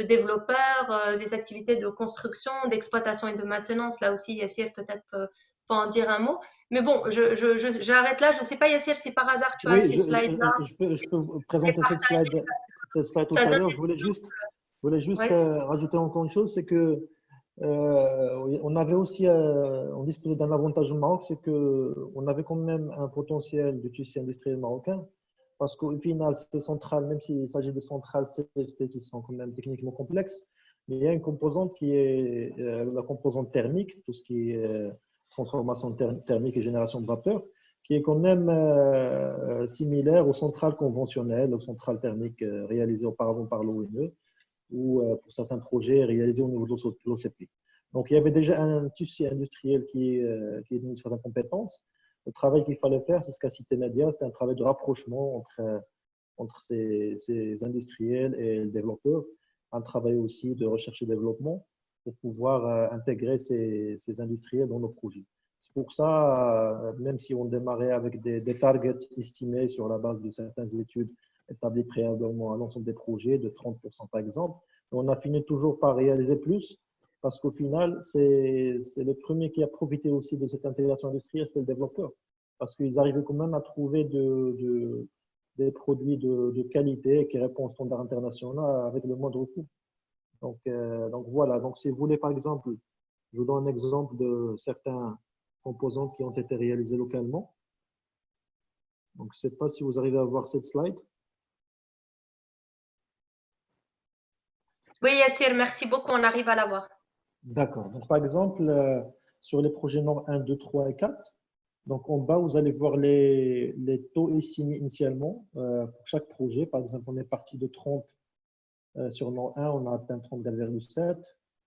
développeurs, des activités de construction, d'exploitation et de maintenance. Là aussi, Yassir peut-être peut en dire un mot. Mais bon, j'arrête là. Je ne sais pas, Yassir, si par hasard tu as Oui, ces slides-là. je peux vous présenter cette slide tout Ça à donne l'heure. Je voulais juste ouais. rajouter encore une chose, c'est que on avait aussi, on disposait d'un avantage au Maroc, c'est qu'on avait quand même un potentiel de tissu industriel marocain, parce qu'au final, ces centrales, même s'il s'agit de centrales CSP qui sont quand même techniquement complexes, mais il y a une composante qui est la composante thermique, tout ce qui est transformation thermique et génération de vapeur, qui est quand même similaire aux centrales conventionnelles, aux centrales thermiques réalisées auparavant par l'ONE ou pour certains projets réalisés au niveau de l'OCP. Donc, il y avait déjà un tissu industriel qui est d'une certaine compétence. Le travail qu'il fallait faire, c'est ce qu'a cité Nadia, c'était un travail de rapprochement entre ces industriels et le développeur, un travail aussi de recherche et développement pour pouvoir intégrer ces industriels dans nos projets. C'est pour ça, même si on démarrait avec des targets estimés sur la base de certaines études établies préalablement à l'ensemble des projets, de 30% par exemple, on a fini toujours par réaliser plus, parce qu'au final, c'est le premier qui a profité aussi de cette intégration industrielle, c'était le développeur, parce qu'ils arrivaient quand même à trouver des produits de qualité qui répondent aux standards internationaux avec le moindre coût. Donc voilà, donc si vous voulez par exemple, je vous donne un exemple de certains composantes qui ont été réalisées localement. Donc, je ne sais pas si vous arrivez à voir cette slide. Oui, Yassir, merci beaucoup, on arrive à la voir. D'accord. Donc, par exemple, sur les projets Nord 1, 2, 3 et 4, donc en bas, vous allez voir les taux estimés initialement pour chaque projet. Par exemple, on est parti de 30 sur Nord 1, on a atteint 34,7.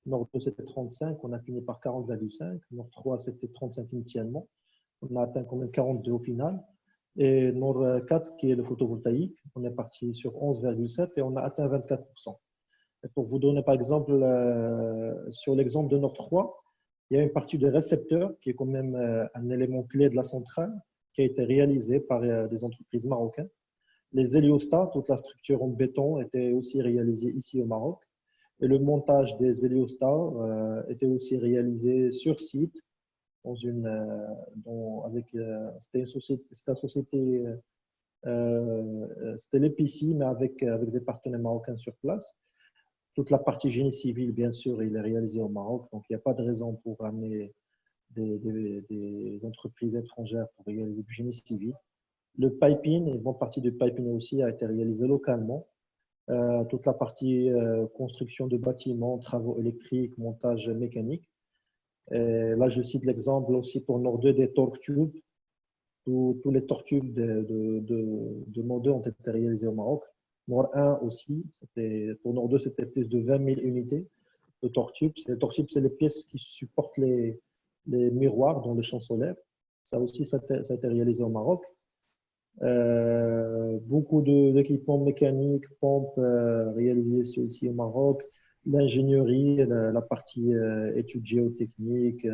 Nord 2, c'était 35, on a fini par 40,5. Nord 3, c'était 35 initialement. On a atteint quand même 42 au final. Et Nord 4, qui est le photovoltaïque, on est parti sur 11,7 et on a atteint 24%. Et pour vous donner par exemple, sur l'exemple de Nord 3, il y a une partie de récepteur qui est quand même un élément clé de la centrale qui a été réalisé par des entreprises marocaines. Les héliostats, toute la structure en béton était aussi réalisée ici au Maroc. Et le montage des héliostats était aussi réalisé sur site c'était l'EPICI, mais avec des partenaires marocains sur place. Toute la partie génie civil, bien sûr, il est réalisé au Maroc, donc il n'y a pas de raison pour amener des entreprises étrangères pour réaliser du génie civil. Le piping, une bonne partie du piping aussi a été réalisé localement. Toute la partie construction de bâtiments, travaux électriques, montage mécanique. Et là, je cite l'exemple aussi pour Nord 2 des torque tubes. Tous les torque tubes de Nord 2 ont été réalisés au Maroc. Nord 1 aussi, pour Nord 2, c'était plus de 20 000 unités de torque tubes. Les torque tubes, c'est les pièces qui supportent les miroirs dans les champs solaires. Ça aussi, ça a été réalisé au Maroc. Beaucoup d'équipements mécaniques, pompes réalisés ici au Maroc. L'ingénierie, la partie études géotechniques,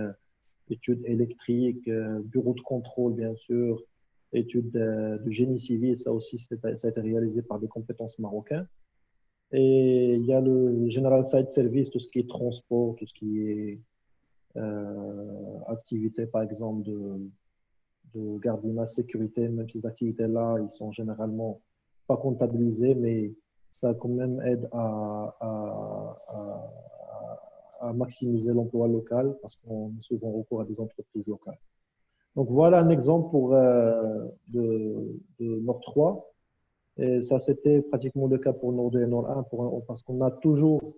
études électriques, bureau de contrôle, bien sûr, études de génie civil, ça aussi, ça a été réalisé par des compétences marocaines. Et il y a le General Site Service, tout ce qui est transport, tout ce qui est activité, par exemple, de gardiennage, sécurité, même ces activités-là, ils sont généralement pas comptabilisés, mais ça quand même aide à maximiser l'emploi local parce qu'on a souvent recours à des entreprises locales. Donc voilà un exemple de Nord 3. Et ça, c'était pratiquement le cas pour Nord 2 et Nord 1 parce qu'on a toujours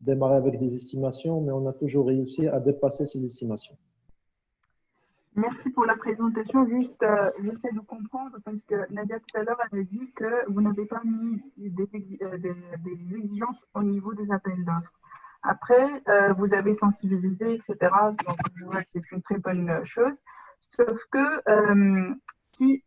démarré avec des estimations, mais on a toujours réussi à dépasser ces estimations. Merci pour la présentation. Juste, j'essaie de comprendre parce que Nadia tout à l'heure elle a dit que vous n'avez pas mis des exigences au niveau des appels d'offres. Après, vous avez sensibilisé, etc. Donc, je vois que c'est une très bonne chose. Sauf que s'il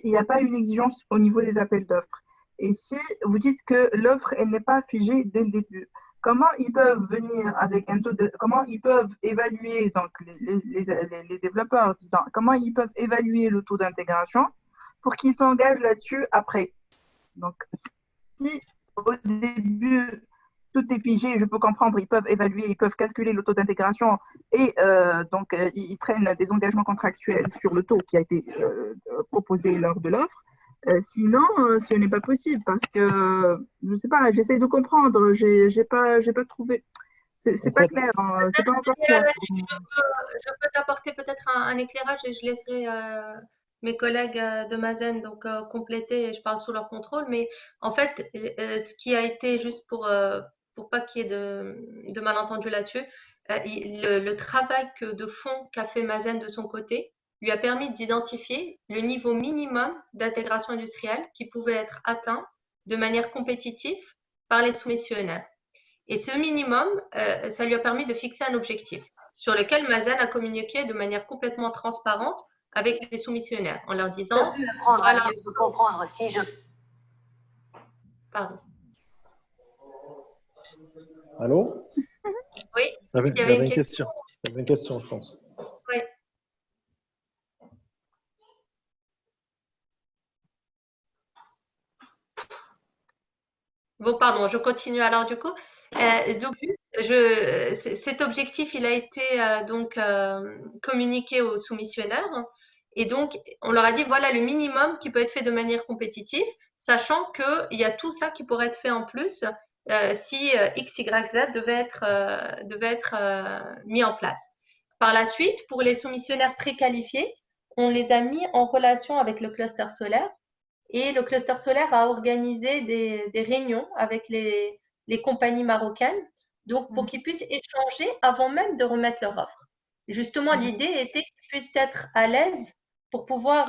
n'y a pas une exigence au niveau des appels d'offres Et si vous dites que l'offre, elle n'est pas figée dès le début, comment ils peuvent venir avec un taux de, comment ils peuvent évaluer, donc les développeurs, disons, comment ils peuvent évaluer le taux d'intégration pour qu'ils s'engagent là-dessus après? Donc, si au début, tout est figé, je peux comprendre, ils peuvent évaluer, ils peuvent calculer le taux d'intégration et donc ils prennent des engagements contractuels sur le taux qui a été proposé lors de l'offre. Sinon, ce n'est pas possible parce que, je ne sais pas, j'essaie de comprendre, j'ai pas trouvé, c'est pas clair, hein, c'est pas encore clair. Je peux t'apporter peut-être un éclairage et je laisserai mes collègues de Mazen donc compléter et je parle sous leur contrôle. Mais en fait, ce qui a été juste pour pas qu'il y ait de malentendus là-dessus, le travail de fond qu'a fait Mazen de son côté lui a permis d'identifier le niveau minimum d'intégration industrielle qui pouvait être atteint de manière compétitive par les soumissionnaires. Et ce minimum, ça lui a permis de fixer un objectif sur lequel Mazen a communiqué de manière complètement transparente avec les soumissionnaires en leur disant voilà, comprendre si je... Pardon. Allô? Oui, il y avait une question. Il y avait une question, je pense. Oui. Bon, pardon, je continue alors du coup. Donc, cet objectif, il a été donc communiqué aux soumissionnaires et donc on leur a dit voilà le minimum qui peut être fait de manière compétitive, sachant qu'il y a tout ça qui pourrait être fait en plus si X, Y, Z devait être mis en place. Par la suite, pour les soumissionnaires préqualifiés, on les a mis en relation avec le cluster solaire. Et le cluster solaire a organisé des réunions avec les compagnies marocaines, donc pour qu'ils puissent échanger avant même de remettre leur offre. Justement, l'idée était qu'ils puissent être à l'aise pour pouvoir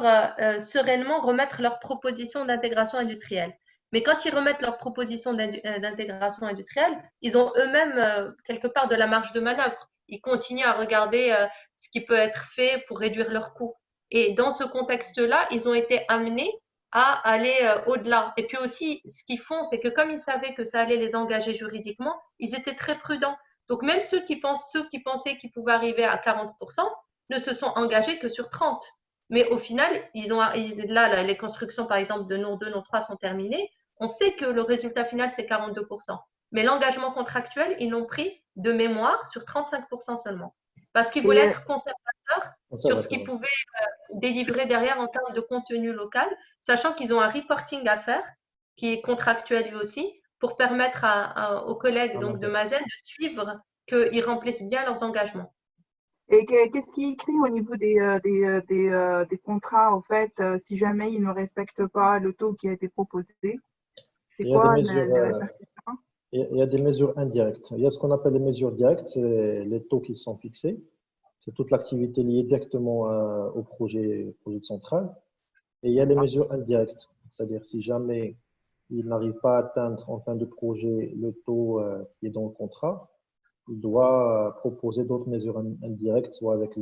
sereinement remettre leur proposition d'intégration industrielle. Mais quand ils remettent leur proposition d'intégration industrielle, ils ont eux-mêmes quelque part de la marge de manœuvre. Ils continuent à regarder ce qui peut être fait pour réduire leurs coûts. Et dans ce contexte-là, ils ont été amenés à aller au-delà. Et puis aussi, ce qu'ils font, c'est que comme ils savaient que ça allait les engager juridiquement, ils étaient très prudents. Donc même ceux qui pensaient qu'ils pouvaient arriver à 40% ne se sont engagés que sur 30%. Mais au final, là, les constructions, par exemple, de Nour 2, Nour 3 sont terminées. On sait que le résultat final, c'est 42%. Mais l'engagement contractuel, ils l'ont pris de mémoire sur 35% seulement. Parce qu'ils voulaient être conservateurs sur ce qu'ils pouvaient délivrer derrière en termes de contenu local, sachant qu'ils ont un reporting à faire qui est contractuel lui aussi pour permettre aux collègues donc, de Mazen de suivre qu'ils remplissent bien leurs engagements. Et qu'est-ce qui est écrit au niveau des contrats, en fait, si jamais ils ne respectent pas le taux qui a été proposé? C'est quoi les répercussions? Il y a des mesures indirectes. Il y a ce qu'on appelle les mesures directes, c'est les taux qui sont fixés. C'est toute l'activité liée directement au projet de centrale. Et il y a les mesures indirectes, c'est-à-dire si jamais il n'arrive pas à atteindre en fin de projet le taux qui est dans le contrat, il doit proposer d'autres mesures indirectes, soit avec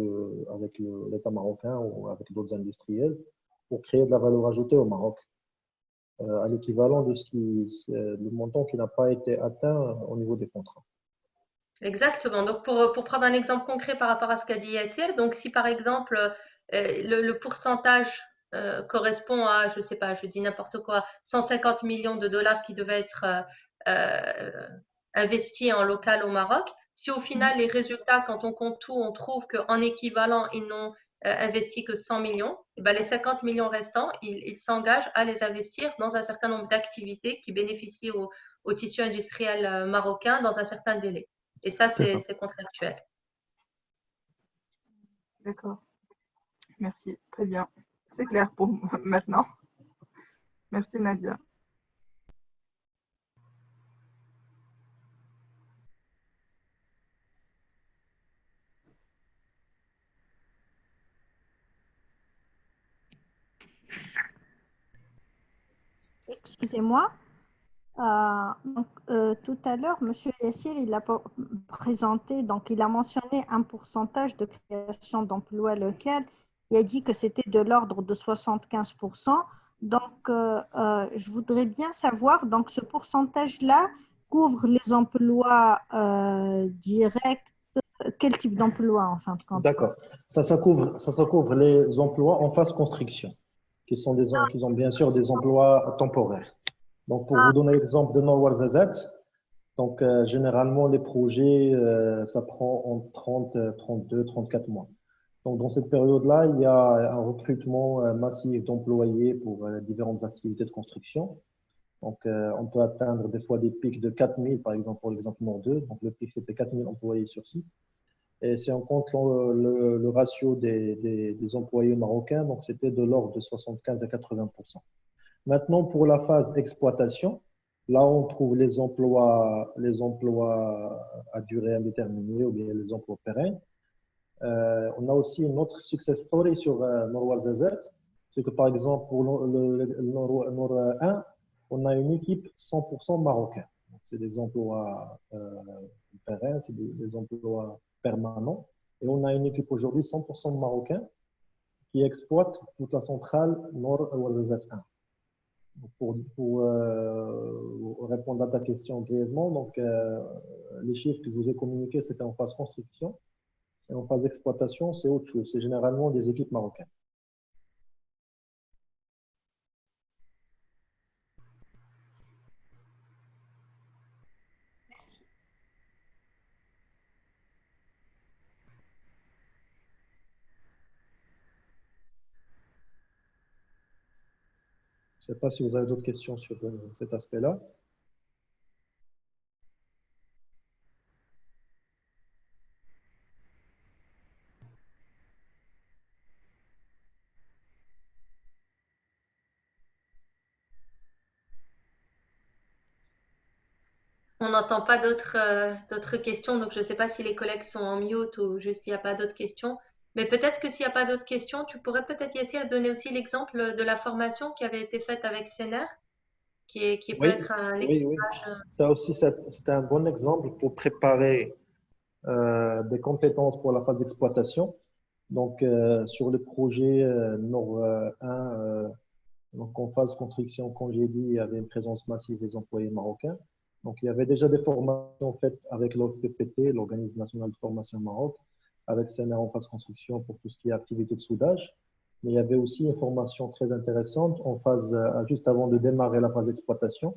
l'État marocain ou avec d'autres industriels, pour créer de la valeur ajoutée au Maroc, à l'équivalent de le montant qui n'a pas été atteint au niveau des contrats. Exactement. Donc, pour prendre un exemple concret par rapport à ce qu'a dit Yassir, donc si par exemple le pourcentage correspond à, je sais pas, je dis n'importe quoi, 150 millions de dollars qui devaient être investis en local au Maroc, si au final les résultats, quand on compte tout, on trouve qu'en équivalent, ils n'ont investi que 100 millions, et ben les 50 millions restants, ils s'engagent à les investir dans un certain nombre d'activités qui bénéficient au tissu industriel marocain dans un certain délai. Et ça, c'est contractuel. D'accord. Merci. Très bien. C'est clair pour moi maintenant. Merci Nadia. Excusez-moi. Tout à l'heure, M. Yassir, il a présenté, donc il a mentionné un pourcentage de création d'emplois locaux. Il a dit que c'était de l'ordre de 75%. Donc, je voudrais bien savoir, donc ce pourcentage-là couvre les emplois directs. Quel type d'emploi en fin de compte? D'accord. Ça couvre les emplois en phase construction, qui sont bien sûr des emplois temporaires. Donc, pour vous donner l'exemple de Nord Ouarzazate, donc généralement les projets, ça prend entre 30, 32, 34 mois. Donc, dans cette période-là, il y a un recrutement massif d'employés pour différentes activités de construction. Donc, on peut atteindre des fois des pics de 4000, par exemple, pour l'exemple Nord 2. Donc, le pic, c'était 4000 employés sur site. Et si on compte le ratio des employés marocains, donc c'était de l'ordre de 75 à 80%. Maintenant, pour la phase exploitation, là, on trouve les emplois à durée indéterminée ou bien les emplois pérennes. On a aussi une autre success story sur Nord Ouarzazate. C'est que, par exemple, pour le Nord 1, on a une équipe 100% marocaine. C'est des emplois pérennes, c'est des emplois permanents. Et on a une équipe aujourd'hui 100% marocain qui exploite toute la centrale Nord Ouarzazate 1. Pour répondre à ta question brièvement, donc, les chiffres que je vous ai communiqués, c'était en phase construction. Et en phase d'exploitation, c'est autre chose. C'est généralement des équipes marocaines. Merci. Je ne sais pas si vous avez d'autres questions sur cet aspect-là. On n'entend pas d'autres questions, donc je ne sais pas si les collègues sont en mute ou juste il n'y a pas d'autres questions. Mais peut-être que s'il n'y a pas d'autres questions, tu pourrais peut-être, Yassir, donner aussi l'exemple de la formation qui avait été faite avec Sener, qui peut Oui, être un oui. équipage. Ça aussi, c'est un bon exemple pour préparer des compétences pour la phase d'exploitation. Donc, sur le projet Nord 1, donc en phase construction, comme j'ai dit, il y avait une présence massive des employés marocains. Donc, il y avait déjà des formations faites avec l'OFPPT, l'Organisme national de formation au Maroc, avec CNR en phase construction pour tout ce qui est activité de soudage. Mais il y avait aussi une formation très intéressante en phase, juste avant de démarrer la phase d'exploitation.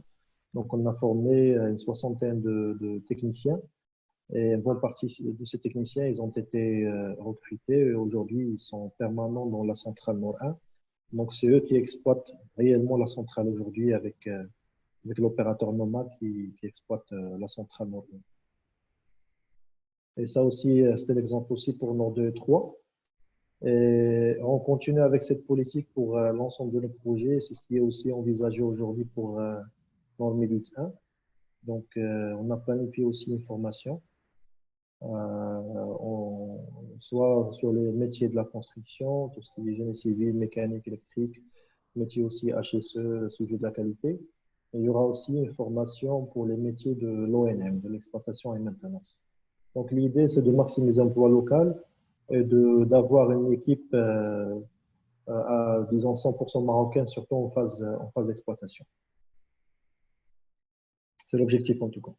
Donc, on a formé une soixantaine de techniciens. Et une bonne partie de ces techniciens, ils ont été recrutés. Aujourd'hui, ils sont permanents dans la centrale Nord 1. Donc, c'est eux qui exploitent réellement la centrale aujourd'hui avec l'opérateur Nomad qui exploite la centrale Nord 1. Et ça aussi, c'était l'exemple aussi pour Nord 2 et 3. Et on continue avec cette politique pour l'ensemble de nos projets. C'est ce qui est aussi envisagé aujourd'hui pour Nord Médite 1. Donc, on a planifié aussi une formation, soit sur les métiers de la construction, tout ce qui est génie civil, mécanique, électrique, métier aussi HSE, sujet de la qualité. Et il y aura aussi une formation pour les métiers de l'ONM, de l'exploitation et maintenance. Donc, l'idée, c'est de maximiser l'emploi local et d'avoir une équipe, disons, 100% marocaine, surtout en phase d'exploitation. C'est l'objectif, en tout cas.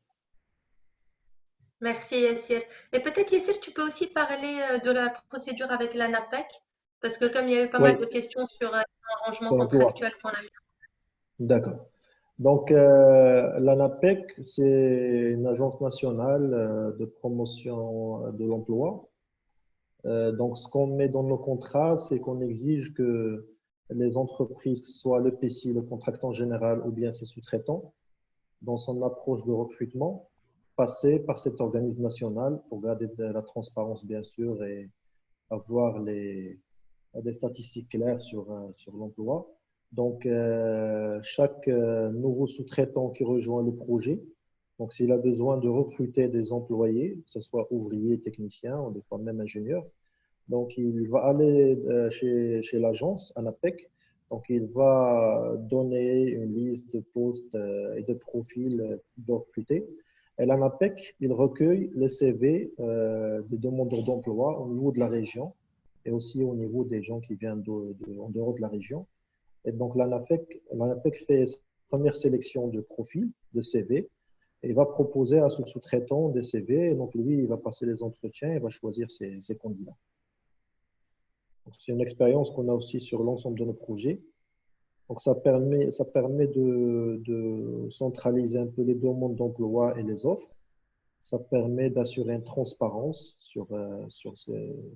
Merci, Yassir. Et peut-être, Yassir, tu peux aussi parler de la procédure avec l'ANAPEC, parce que comme il y a eu pas mal Oui, de questions sur l'arrangement pour l'emploi. contractuel qu'on a mis. D'accord. Donc, l'ANAPEC, c'est une agence nationale de promotion de l'emploi. Donc, ce qu'on met dans nos contrats, c'est qu'on exige que les entreprises, que ce soit l'EPCI, le contractant général ou bien ses sous-traitants, dans son approche de recrutement, passer par cet organisme national pour garder de la transparence, bien sûr, et avoir des statistiques claires sur l'emploi. Donc, chaque nouveau sous-traitant qui rejoint le projet, donc s'il a besoin de recruter des employés, que ce soit ouvriers, techniciens, ou des fois même ingénieurs, donc il va aller chez l'agence ANAPEC. Donc, il va donner une liste de postes et de profils de recruter. Et l'ANAPEC, il recueille les CV des demandeurs d'emploi au niveau de la région et aussi au niveau des gens qui viennent en dehors de la région. Et donc, l'ANAPEC fait sa première sélection de profils, de CV, et va proposer à son sous-traitant des CV. Et donc, lui, il va passer les entretiens et va choisir ses candidats. C'est une expérience qu'on a aussi sur l'ensemble de nos projets. Donc, ça permet de centraliser un peu les demandes d'emploi et les offres. Ça permet d'assurer une transparence sur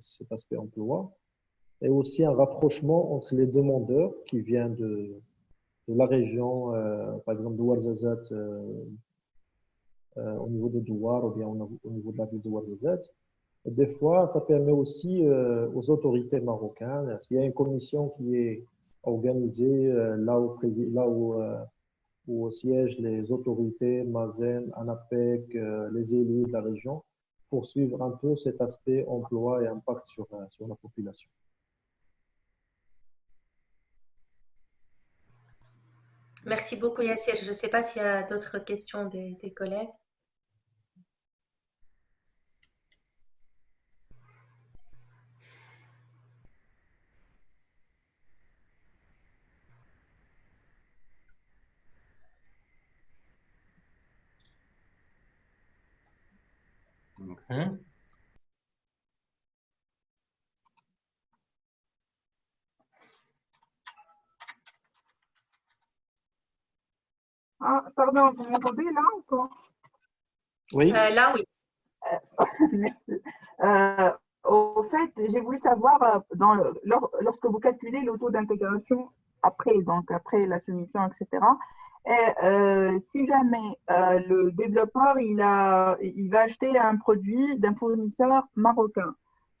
cet aspect emploi et aussi un rapprochement entre les demandeurs qui viennent de la région, par exemple de Ouarzazate au niveau de Douar ou bien au niveau de la ville de Ouarzazate. Et des fois, ça permet aussi aux autorités marocaines, parce qu'il y a une commission qui est organisée où siègent les autorités, Mazen, ANAPEC, les élus de la région, pour suivre un peu cet aspect emploi et impact sur la population. Merci beaucoup, Yassir. Je ne sais pas s'il y a d'autres questions des collègues. Okay. Ah, pardon, vous m'entendez là encore? Oui. Là, oui. Merci. Au fait, j'ai voulu savoir, lorsque vous calculez le taux d'intégration après la soumission, etc., si jamais le développeur il va acheter un produit d'un fournisseur marocain,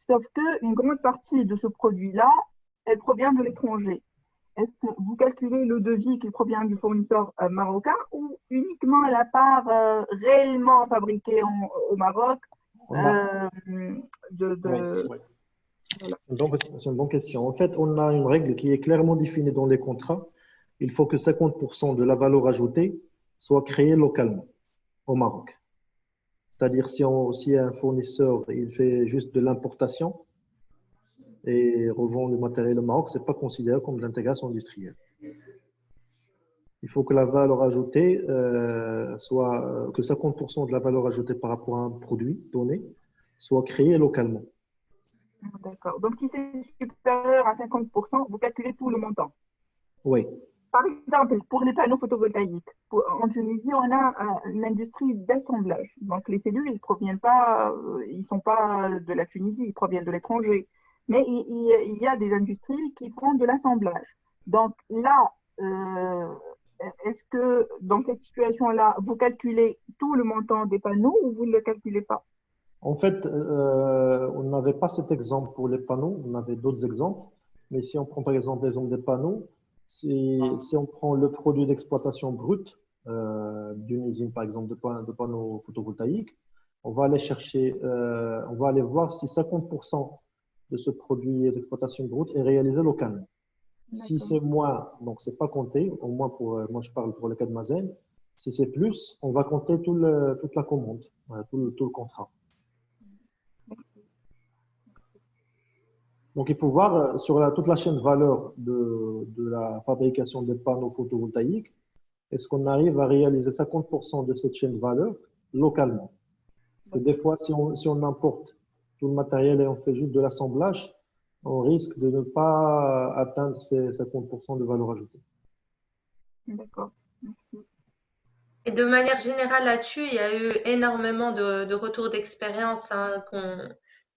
sauf qu'une grande partie de ce produit-là, elle provient de l'étranger. Est-ce que vous calculez le devis qui provient du fournisseur marocain ou uniquement la part réellement fabriquée au Maroc Donc, c'est une bonne question. En fait, on a une règle qui est clairement définie dans les contrats. Il faut que 50% de la valeur ajoutée soit créée localement au Maroc. C'est-à-dire si un fournisseur il fait juste de l'importation et revend le matériel au Maroc, ce n'est pas considéré comme de l'intégration industrielle. Il faut que la valeur ajoutée que 50% de la valeur ajoutée par rapport à un produit donné soit créée localement. D'accord. Donc, si c'est supérieur à 50%, vous calculez tout le montant. Oui. Par exemple, pour les panneaux photovoltaïques, en Tunisie, on a une industrie d'assemblage. Donc, les cellules, ils sont pas de la Tunisie, ils proviennent de l'étranger. Mais il y a des industries qui font de l'assemblage. Donc là, est-ce que dans cette situation-là, vous calculez tout le montant des panneaux ou vous ne le calculez pas? En fait, on n'avait pas cet exemple pour les panneaux, on avait d'autres exemples. Mais si on prend par exemple l'exemple des panneaux, si on prend le produit d'exploitation brut d'une usine, par exemple, de panneaux photovoltaïques, on va aller chercher, on va aller voir si 50% de ce produit d'exploitation brute est réalisé localement. Si c'est moins, donc c'est pas compté, au moins moi je parle pour le cas de Mazen. Si c'est plus, on va compter toute la commande, tout le contrat. Donc, il faut voir sur toute la chaîne de valeur de la fabrication des panneaux photovoltaïques, est-ce qu'on arrive à réaliser 50% de cette chaîne de valeur localement? Et des fois, si on importe tout le matériel et on fait juste de l'assemblage, on risque de ne pas atteindre ces 50% de valeur ajoutée. D'accord, merci. Et de manière générale là-dessus, il y a eu énormément de retours d'expérience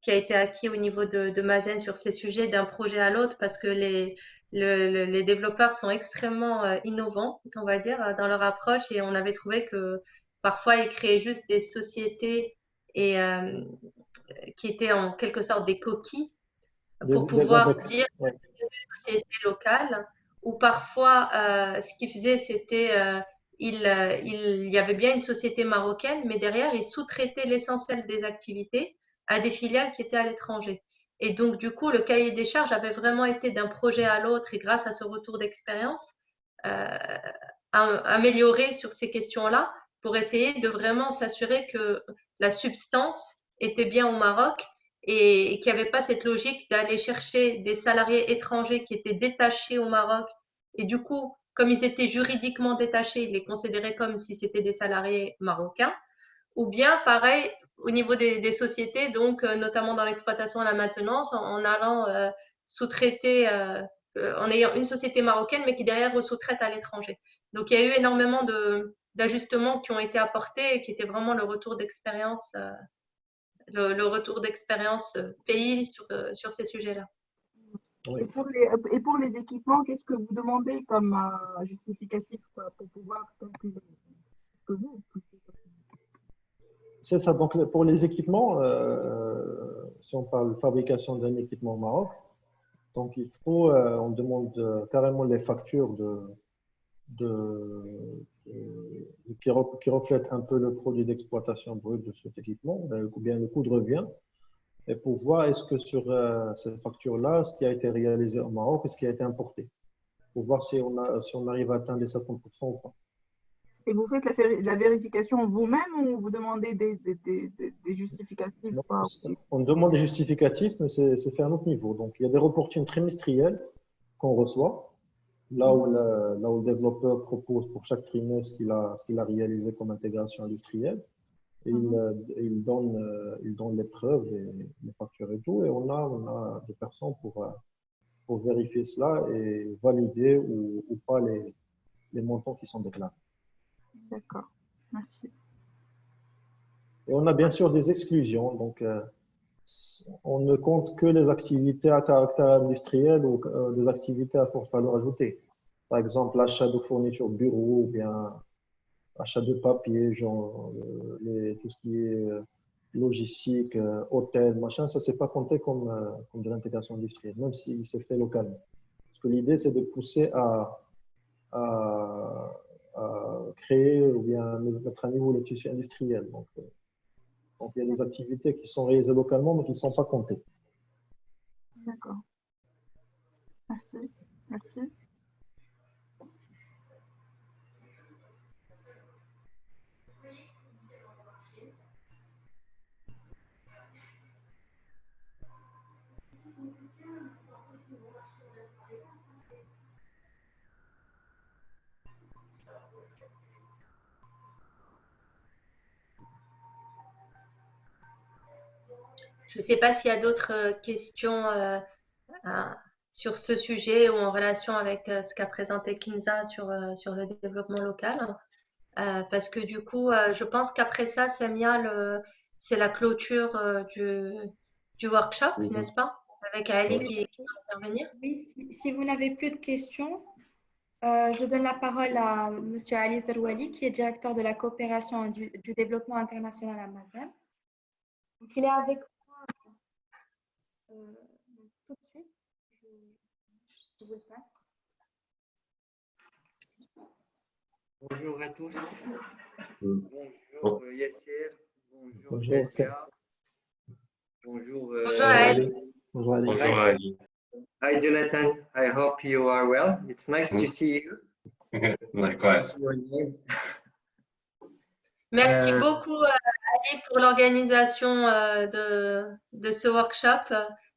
qui a été acquis au niveau de Mazen sur ces sujets d'un projet à l'autre parce que les développeurs sont extrêmement innovants, on va dire, dans leur approche et on avait trouvé que parfois ils créaient juste des sociétés et qui étaient en quelque sorte des coquilles pour pouvoir dire des sociétés locales ou parfois ce qu'ils faisaient c'était il y avait bien une société marocaine, mais derrière, ils sous-traitaient l'essentiel des activités à des filiales qui étaient à l'étranger. Et donc, du coup, le cahier des charges avait vraiment été d'un projet à l'autre et grâce à ce retour d'expérience, amélioré sur ces questions-là pour essayer de vraiment s'assurer que la substance était bien au Maroc et qu'il n'y avait pas cette logique d'aller chercher des salariés étrangers qui étaient détachés au Maroc Et du coup, comme ils étaient juridiquement détachés, ils les considéraient comme si c'était des salariés marocains. Ou bien, pareil, au niveau des sociétés, donc notamment dans l'exploitation et la maintenance, en allant sous-traiter, en ayant une société marocaine, mais qui derrière sous-traite à l'étranger. Donc, il y a eu énormément d'ajustements qui ont été apportés et qui étaient vraiment le retour d'expérience, le retour d'expérience pays sur ces sujets-là. Oui. Et pour les équipements, qu'est-ce que vous demandez comme justificatif quoi, pour pouvoir calculer que vous C'est ça. Donc, pour les équipements, si on parle de fabrication d'un équipement au Maroc, donc il faut, on demande carrément les factures qui reflètent un peu le produit d'exploitation brut de cet équipement, ou bien le coût de revient, et pour voir est-ce que sur cette facture-là, ce qui a été réalisé au Maroc et ce qui a été importé, pour voir si on arrive à atteindre les 50% ou pas. Et vous faites la vérification vous-même ou vous demandez des justificatifs Non, on demande des justificatifs, mais c'est fait à un autre niveau. Donc, il y a des reportings trimestriels qu'on reçoit, là où le développeur propose pour chaque trimestre ce qu'il a réalisé comme intégration industrielle. Et il donne les preuves, les factures et tout. Et on a des personnes pour vérifier cela et valider ou pas les montants qui sont déclarés. D'accord, merci. Et on a bien sûr des exclusions. Donc, on ne compte que les activités à caractère industriel ou des activités à forte valeur ajoutée. Par exemple, l'achat de fournitures bureau ou bien achat de papier, genre tout ce qui est logistique, hôtel, machin, ça c'est pas compté comme de l'intégration industrielle, même si c'est fait localement. Parce que l'idée, c'est de pousser à créer ou bien mettre à niveau le tissu industriel. Donc, il y a des activités qui sont réalisées localement, mais qui ne sont pas comptées. D'accord. Merci. Merci. Je ne sais pas s'il y a d'autres questions sur ce sujet ou en relation avec ce qu'a présenté Kinza sur le développement local. Parce que du coup, je pense qu'après ça, Samia, c'est la clôture du workshop, n'est-ce pas? Avec Ali qui va intervenir. Oui, si vous n'avez plus de questions, je donne la parole à M. Ali Zerouali, qui est directeur de la coopération du développement international à Mazan. Donc, il est avec moi tout de suite. Je vous le passe. Bonjour à tous. Bonjour Yasser. Bonjour Bonjour. Bonjour Ali. Bonjour Ali. Bonjour Ali. Hi Jonathan. I hope you are well. It's nice to see you. Likewise. Merci beaucoup Ali pour l'organisation de ce workshop.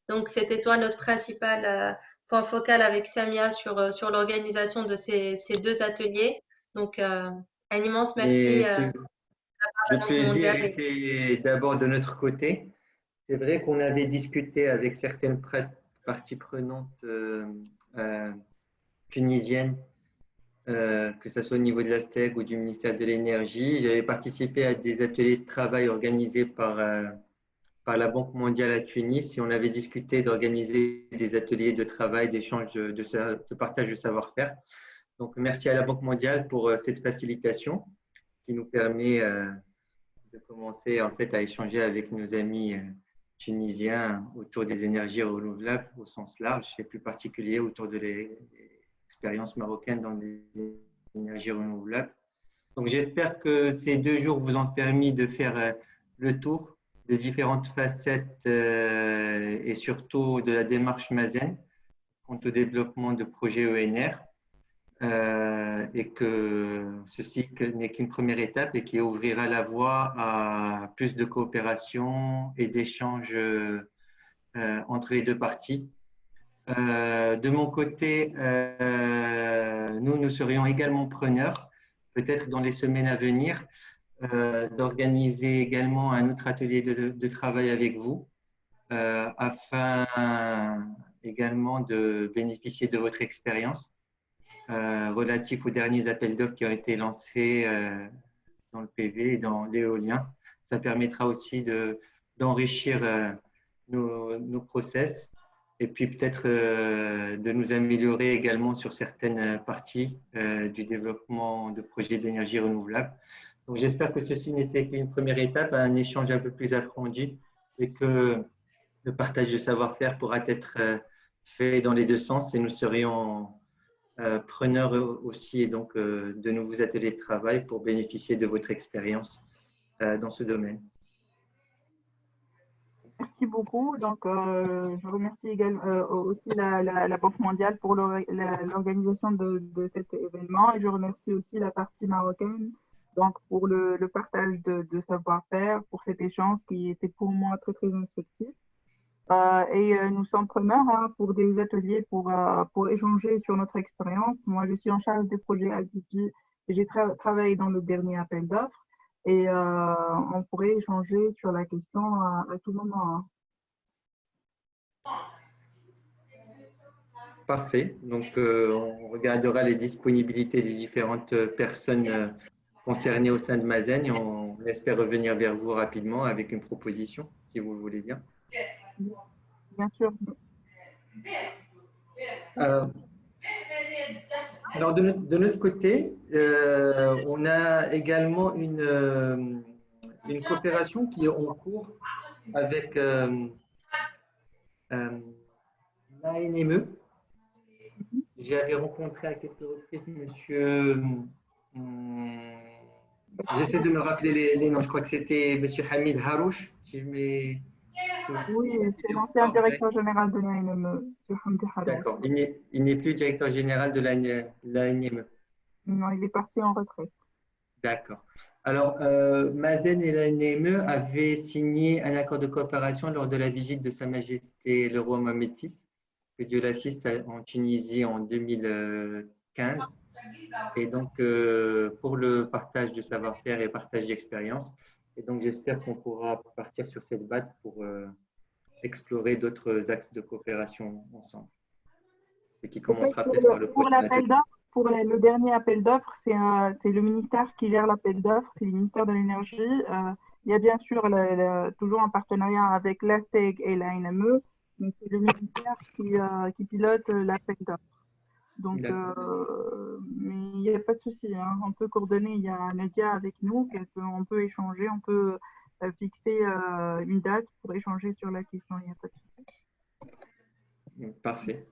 Donc c'était toi notre principal point focal avec Samia sur l'organisation de ces deux ateliers. Donc un immense merci. Le plaisir était d'abord de notre côté. C'est vrai qu'on avait discuté avec certaines parties prenantes tunisiennes, que ce soit au niveau de la STEG ou du ministère de l'Énergie. J'avais participé à des ateliers de travail organisés par la Banque mondiale à Tunis et on avait discuté d'organiser des ateliers de travail, d'échange, de partage de savoir-faire. Donc, merci à la Banque mondiale pour cette facilitation qui nous permet de commencer en fait à échanger avec nos amis tunisiens autour des énergies renouvelables au sens large et plus particulier autour de l'expérience marocaine dans les énergies renouvelables. Donc j'espère que ces 2 jours vous ont permis de faire le tour des différentes facettes et surtout de la démarche Mazen quant au développement de projets ENR. Et que ceci n'est qu'une première étape et qui ouvrira la voie à plus de coopération et d'échanges entre les deux parties. De mon côté, nous serions également preneurs, peut-être dans les semaines à venir, d'organiser également un autre atelier de travail avec vous, afin également de bénéficier de votre expérience relatif aux derniers appels d'offres qui ont été lancés dans le PV et dans l'éolien. Ça permettra aussi d'enrichir nos process et puis peut-être de nous améliorer également sur certaines parties du développement de projets d'énergie renouvelable. Donc, j'espère que ceci n'était qu'une première étape, un échange un peu plus approfondi et que le partage de savoir-faire pourra être fait dans les deux sens et nous serions preneurs aussi et donc de nouveaux ateliers de travail pour bénéficier de votre expérience dans ce domaine. Merci beaucoup. Donc, je remercie également aussi la Banque mondiale pour l'organisation de cet événement et je remercie aussi la partie marocaine donc pour le partage de savoir-faire, pour cet échange qui était pour moi très, très instructif. Nous sommes preneurs pour des ateliers pour échanger sur notre expérience. Moi, je suis en charge des projets IPP et j'ai travaillé dans le dernier appel d'offres. Et on pourrait échanger sur la question à tout moment. Parfait. Donc, on regardera les disponibilités des différentes personnes concernées au sein de Mazen et on espère revenir vers vous rapidement avec une proposition, si vous le voulez bien. Bien sûr. Alors, de notre côté, on a également une coopération qui est en cours avec l'ANME. J'avais rencontré à quelques reprises monsieur, j'essaie de me rappeler les noms, je crois que c'était monsieur Hamid Harouche, si je mets… Oui, c'est l'ancien directeur général de l'ANME, M. Hamdi Harouche. D'accord, il n'est plus directeur général de l'ANME. Non, il est parti en retraite. D'accord. Alors, Mazen et l'ANME avaient signé un accord de coopération lors de la visite de Sa Majesté le roi Mohamed VI, que Dieu l'assiste, en Tunisie en 2015. Et donc, pour le partage de savoir-faire et partage d'expérience. Et donc, j'espère qu'on pourra partir sur cette base pour explorer d'autres axes de coopération ensemble. Et qui commencera peut-être par le prochain atelier. Pour le dernier appel d'offres, c'est le ministère qui gère l'appel d'offres, c'est le ministère de l'Énergie. Il y a bien sûr toujours un partenariat avec l'ASTEG et l'ANME, mais c'est le ministère qui pilote l'appel d'offres. Donc, mais il n'y a pas de souci, hein. On peut coordonner, il y a Nadia avec nous, on peut échanger, on peut fixer une date pour échanger sur la question, il n'y a pas de souci. Parfait.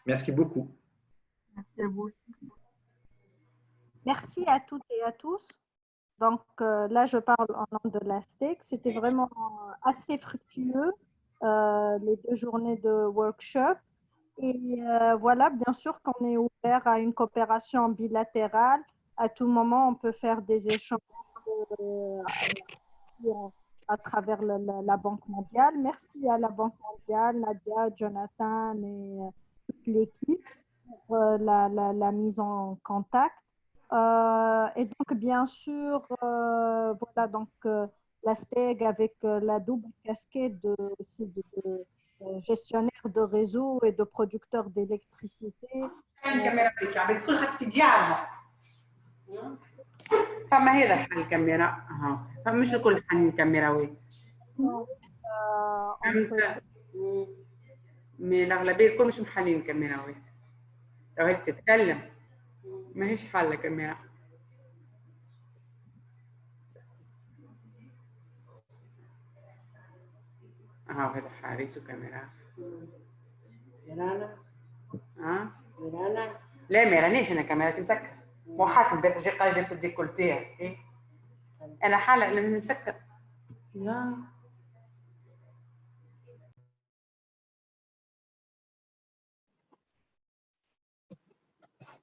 Merci beaucoup. Merci à vous aussi. Merci à toutes et à tous. Donc là, je parle en nom de l'ASTEC. C'était vraiment assez fructueux, les 2 journées de workshop. Et voilà, bien sûr qu'on est ouvert à une coopération bilatérale. À tout moment, on peut faire des échanges à travers la Banque mondiale. Merci à la Banque mondiale, Nadia, Jonathan et toute l'équipe pour la mise en contact. Et donc, bien sûr, voilà, donc la STEG avec la double casquette aussi de gestionnaire de réseau et de producteur d'électricité. فما هذا حل الكاميرا فمش الكل حالين كاميراوات من الأغلبية الكل مش محلين كاميراوات لو هيك تتكلم ما هيش حل كاميرا هذا حاريته كاميرا لا ما رانيش انا كاميرا مسكر مو حاتم البارح جا قال لي جبت الديكولتيه إيه؟ انا حاله لازم مسكر لا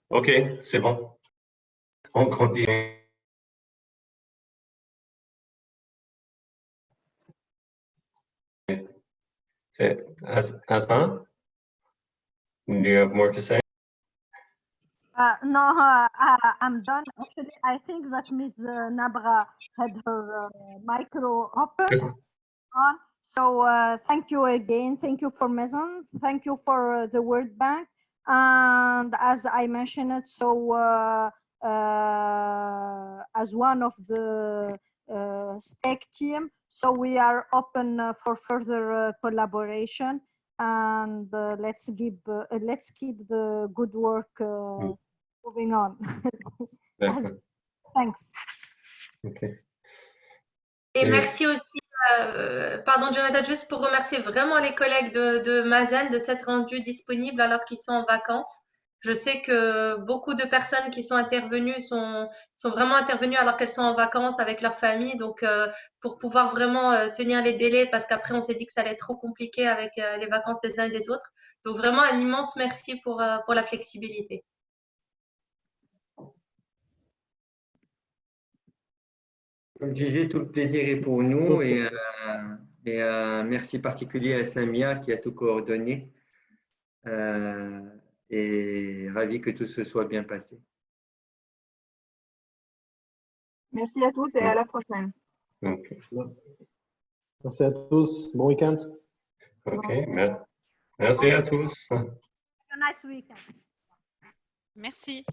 Ok, c'est bon. On continue. C'est Asma? Do you have more to say? No, I'm done. Actually, I think that Ms. Nabra had her micro open on. So thank you again. Thank you for Maisons. Thank you for the World Bank. And as I mentioned it, so as one of the STEC team, so we are open for further collaboration. And let's keep the good work moving on. Thanks. Okay. Et merci aussi, pardon Jonathan, juste pour remercier vraiment les collègues de Mazen de s'être rendus disponibles alors qu'ils sont en vacances. Je sais que beaucoup de personnes qui sont intervenues sont vraiment intervenues alors qu'elles sont en vacances avec leur famille. Donc, pour pouvoir vraiment tenir les délais, parce qu'après on s'est dit que ça allait être trop compliqué avec les vacances des uns et des autres. Donc, vraiment un immense merci pour la flexibilité. Comme je disais, tout le plaisir est pour nous et merci particulier à Samia qui a tout coordonné et ravi que tout se soit bien passé. Merci à tous et à la prochaine. Okay. Merci à tous. Bon week-end. Okay. Merci à tous. Have a nice weekend. Merci.